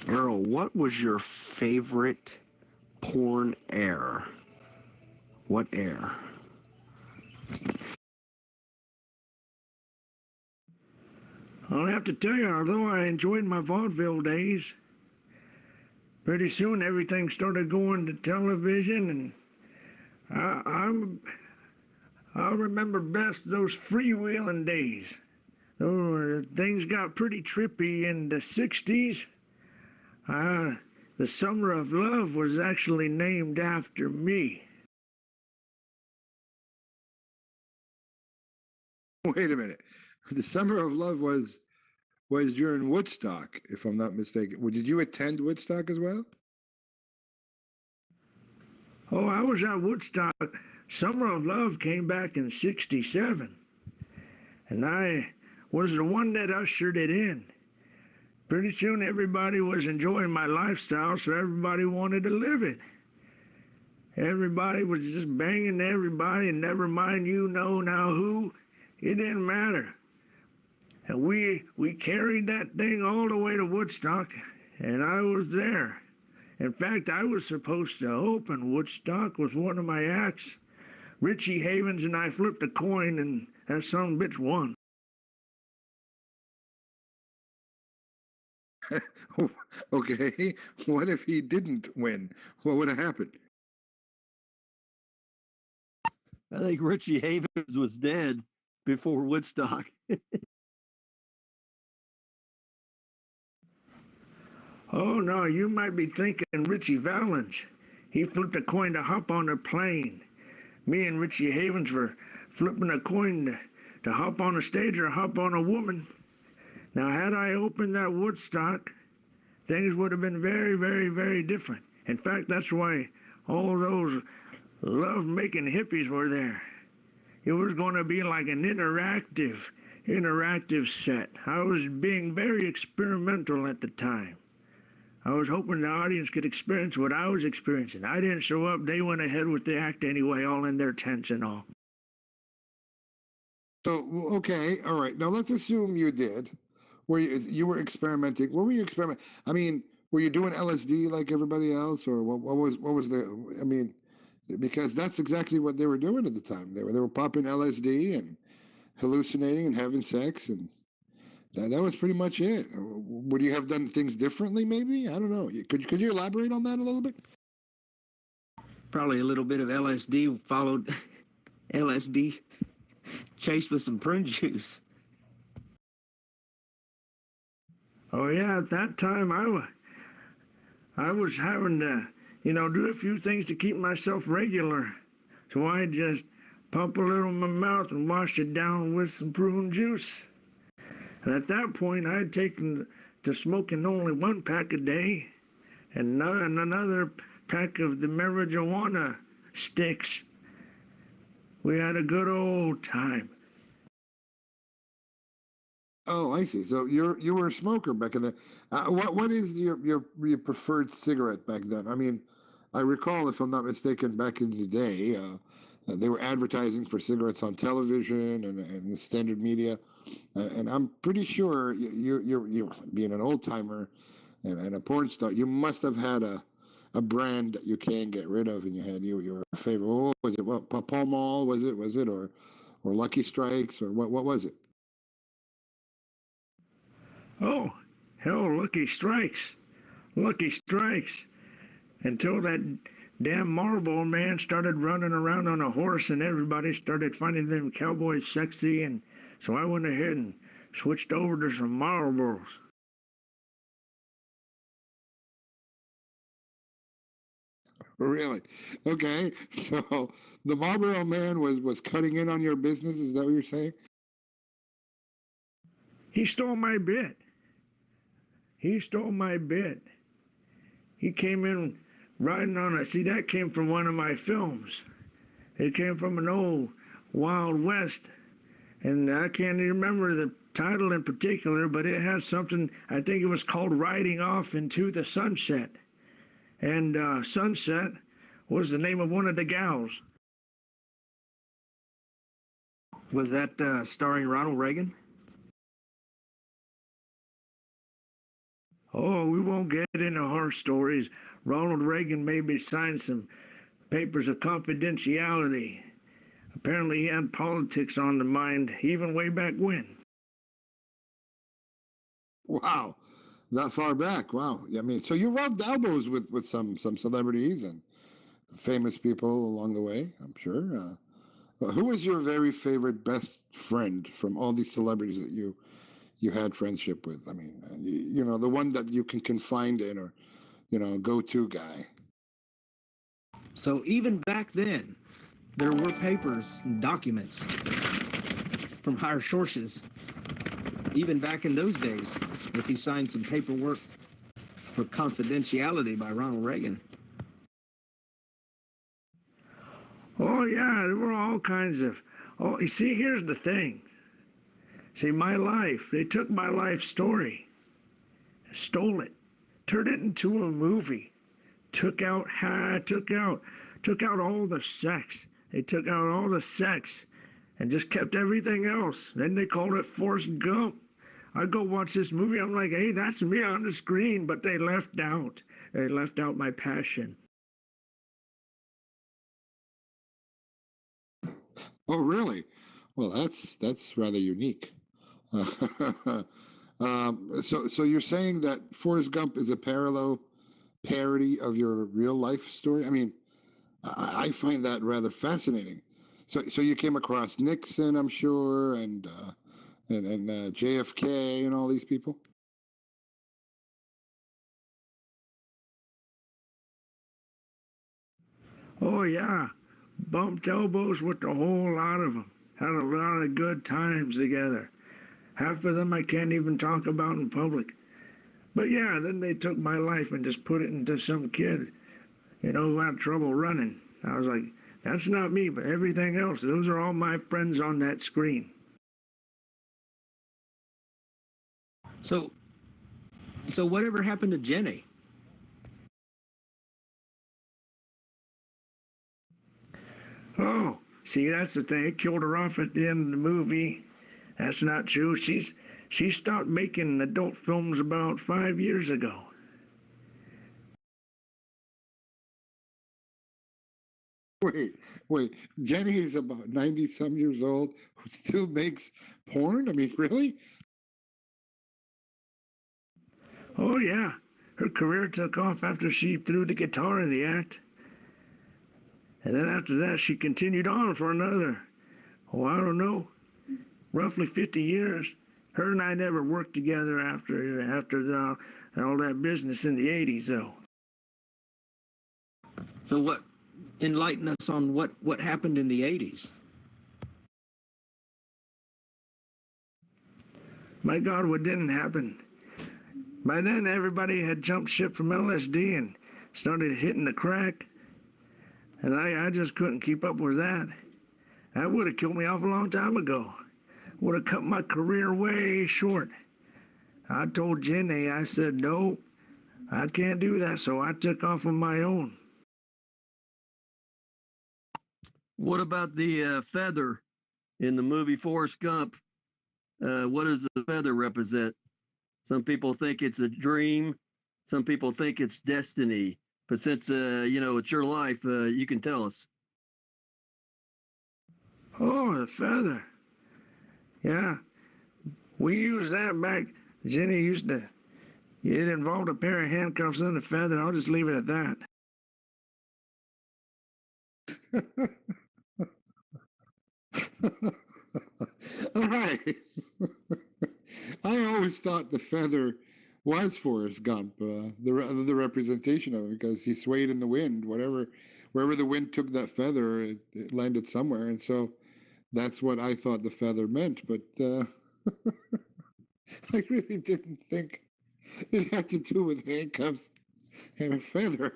Earl, what was your favorite porn air? What air? I'll have to tell you, although I enjoyed my vaudeville days, pretty soon everything started going to television, and I remember best those freewheeling days. Things got pretty trippy in the 60s. The Summer of Love was actually named after me. Wait a minute. The Summer of Love was during Woodstock, if I'm not mistaken. Did you attend Woodstock as well? Oh, I was at Woodstock. Summer of Love came back in '67, and I was the one that ushered it in. Pretty soon everybody was enjoying my lifestyle, so everybody wanted to live it. Everybody was just banging everybody, and never mind you know now who. It didn't matter. And we carried that thing all the way to Woodstock, and I was there. In fact, I was supposed to open Woodstock with one of my acts. Richie Havens and I flipped a coin, and that son bitch won. Okay, what if he didn't win? What would have happened? I think Richie Havens was dead before Woodstock. Oh, no, you might be thinking Richie Valens. He flipped a coin to hop on a plane. Me and Richie Havens were flipping a coin to hop on a stage or hop on a woman. Now, had I opened that Woodstock, things would have been very, very, very different. In fact, that's why all those love-making hippies were there. It was going to be like an interactive set. I was being very experimental at the time. I was hoping the audience could experience what I was experiencing. I didn't show up. They went ahead with the act anyway, all in their tents and all. So, okay, all right. Now let's assume you did. You were experimenting? What were you experimenting? I mean, were you doing LSD like everybody else, or what was the? I mean, because that's exactly what they were doing at the time. They were popping LSD and hallucinating and having sex, and that was pretty much it. Would you have done things differently? Maybe, I don't know. Could you elaborate on that a little bit? Probably a little bit of LSD followed LSD chased with some prune juice. Oh yeah, at that time I was having to, do a few things to keep myself regular. So I just pump a little in my mouth and wash it down with some prune juice. And at that point, I had taken to smoking only 1 pack a day and another pack of the marijuana sticks. We had a good old time. Oh, I see. So you were a smoker back in the. What is your preferred cigarette back then? I mean, I recall, if I'm not mistaken, back in the day, they were advertising for cigarettes on television and the standard media, and I'm pretty sure you being an old timer and a porn star, you must have had a brand that you can't get rid of, and you had your favorite. What was it? What Pall Mall was it, or Lucky Strikes, or what was it? Oh, hell, Lucky Strikes. Lucky Strikes. Until that damn Marlboro man started running around on a horse and everybody started finding them cowboys sexy, and so I went ahead and switched over to some Marlboros. Really? Okay. So the Marlboro man was cutting in on your business. Is that what you're saying? He stole my bit. He stole my bit. He came in riding on it. See, that came from one of my films. It came from an old Wild West. And I can't even remember the title in particular, but it has something, I think it was called Riding Off into the Sunset. And Sunset was the name of one of the gals. Was that starring Ronald Reagan? Oh, we won't get into horror stories. Ronald Reagan maybe signed some papers of confidentiality. Apparently he had politics on the mind, even way back when. Wow, that far back. Wow. I mean, so you rubbed elbows with some celebrities and famous people along the way, I'm sure. Who was your very favorite best friend from all these celebrities that you had friendship with? I mean, the one that you can confide in, or, go-to guy. So even back then, there were papers and documents from higher sources. Even back in those days, if he signed some paperwork for confidentiality by Ronald Reagan. Oh, yeah, there were all kinds of... Oh, you see, here's the thing. See, my life, they took my life story, stole it, turned it into a movie, took out took out all the sex. They took out all the sex and just kept everything else. Then they called it Forrest Gump. I go watch this movie, I'm like, hey, that's me on the screen, but they left out my passion. Oh, really? Well, that's rather unique. So you're saying that Forrest Gump is a parody of your real life story? I mean, I find that rather fascinating. So you came across Nixon, I'm sure, and JFK and all these people? Oh, yeah. Bumped elbows with a whole lot of them. Had a lot of good times together. Half of them I can't even talk about in public. But yeah, then they took my life and just put it into some kid, who had trouble running. I was like, that's not me, but everything else, those are all my friends on that screen. So whatever happened to Jenny? Oh, see, that's the thing. It killed her off at the end of the movie. That's not true. She stopped making adult films about 5 years ago. Wait. Jenny is about 90-some years old who still makes porn? I mean, really? Oh, yeah. Her career took off after she threw the guitar in the act. And then after that, she continued on for another, I don't know, roughly 50 years. Her and I never worked together after all that business in the 80s, though. So enlighten us on what happened in the 80s? My God, what didn't happen? By then, everybody had jumped ship from LSD and started hitting the crack. And I just couldn't keep up with that. That would have killed me off a long time ago. Would have cut my career way short. I told Jenny, I said, no, I can't do that, so I took off on my own. What about the feather in the movie Forrest Gump? What does the feather represent? Some people think it's a dream. Some people think it's destiny. But since, it's your life, you can tell us. Oh, the feather. Yeah. We used that back. Jenny used to. It involved a pair of handcuffs and a feather. I'll just leave it at that. All right. I always thought the feather was Forrest Gump, the representation of it, because he swayed in the wind. Wherever the wind took that feather, it landed somewhere, and so that's what I thought the feather meant. But I really didn't think it had to do with handcuffs and a feather.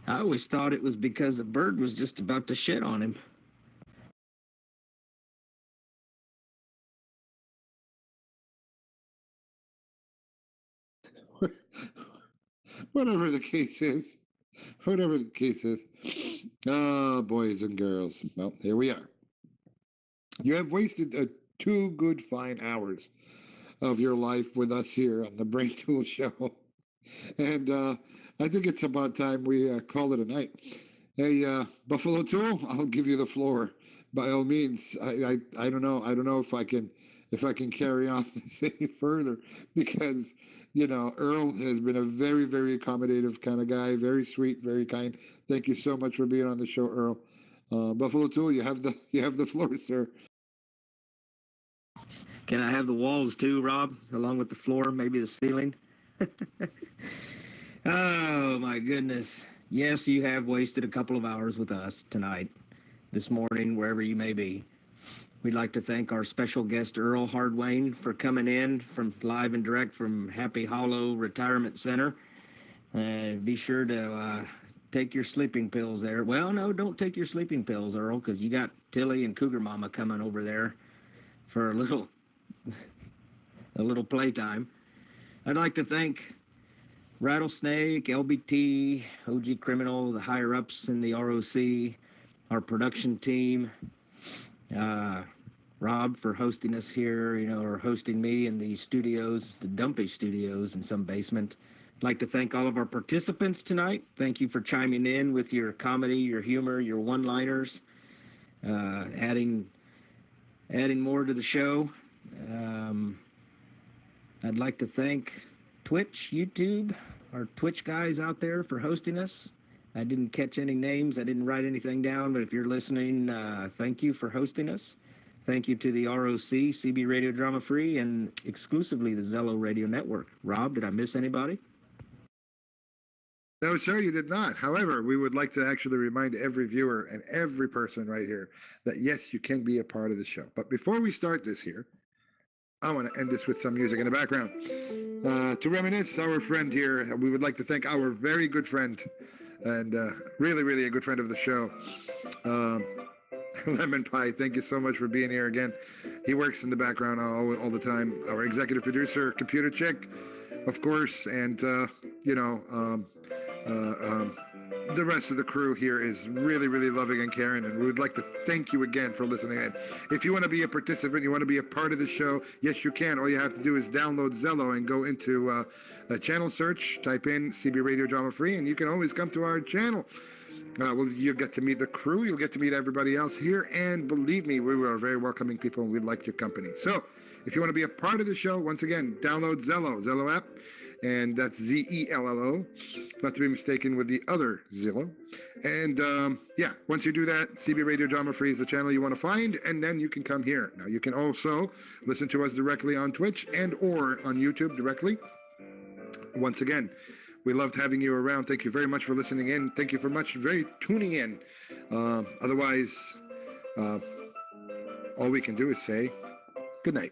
I always thought it was because a bird was just about to shit on him. Whatever the case is. Ah, boys and girls. Well, here we are. You have wasted 2 good fine hours of your life with us here on the Brain Tool Show. And I think it's about time we call it a night. Hey, Buffalo Tool, I'll give you the floor. By all means, I don't know. I don't know if I can carry on this any further, because Earl has been a very, very accommodative kind of guy, very sweet, very kind. Thank you so much for being on the show, Earl. Buffalo Tool, you have the floor, sir. Can I have the walls too, Rob, along with the floor, maybe the ceiling? Oh my goodness. Yes, you have wasted a couple of hours with us tonight, this morning, wherever you may be. We'd like to thank our special guest, Earl Hardwayne, for coming in from live and direct from Happy Hollow Retirement Center. Be sure to take your sleeping pills there. Well, no, don't take your sleeping pills, Earl, because you got Tilly and Cougar Mama coming over there for a little playtime. I'd like to thank Rattlesnake, LBT, OG Criminal, the higher ups in the ROC, our production team, Rob for hosting us here, or hosting me in the studios, the Dumpy Studios in some basement. I'd like to thank all of our participants tonight. Thank you for chiming in with your comedy, your humor, your one-liners, adding more to the show. I'd like to thank Twitch, YouTube, our Twitch guys out there for hosting us. I didn't catch any names. I didn't write anything down, but if you're listening, thank you for hosting us. Thank you to the ROC, CB Radio Drama Free, and exclusively the Zello Radio Network. Rob, did I miss anybody? No, sir, you did not. However, we would like to actually remind every viewer and every person right here that, yes, you can be a part of the show. But before we start this here, I want to end this with some music in the background. To reminisce, our friend here, we would like to thank our very good friend and really, really a good friend of the show, Lemon Pie. Thank you so much for being here again. He works in the background all the time. Our executive producer, Computer Chick, of course, and, the rest of the crew here is really, really loving and caring, and we would like to thank you again for listening in. If you want to be a participant, you want to be a part of the show, yes, you can. All you have to do is download Zello and go into a channel search, type in CB Radio Drama Free, and you can always come to our channel. Well, you'll get to meet the crew, you'll get to meet everybody else here, and believe me, we are very welcoming people, and we like your company. So, if you want to be a part of the show, once again, download Zello app, and that's Zello, not to be mistaken with the other Zillow. And once you do that, CB Radio Drama Free is the channel you want to find, and then you can come here. Now, you can also listen to us directly on Twitch and or on YouTube directly. Once again, we loved having you around. Thank you very much for listening in. Thank you very tuning in. Otherwise, all we can do is say good night.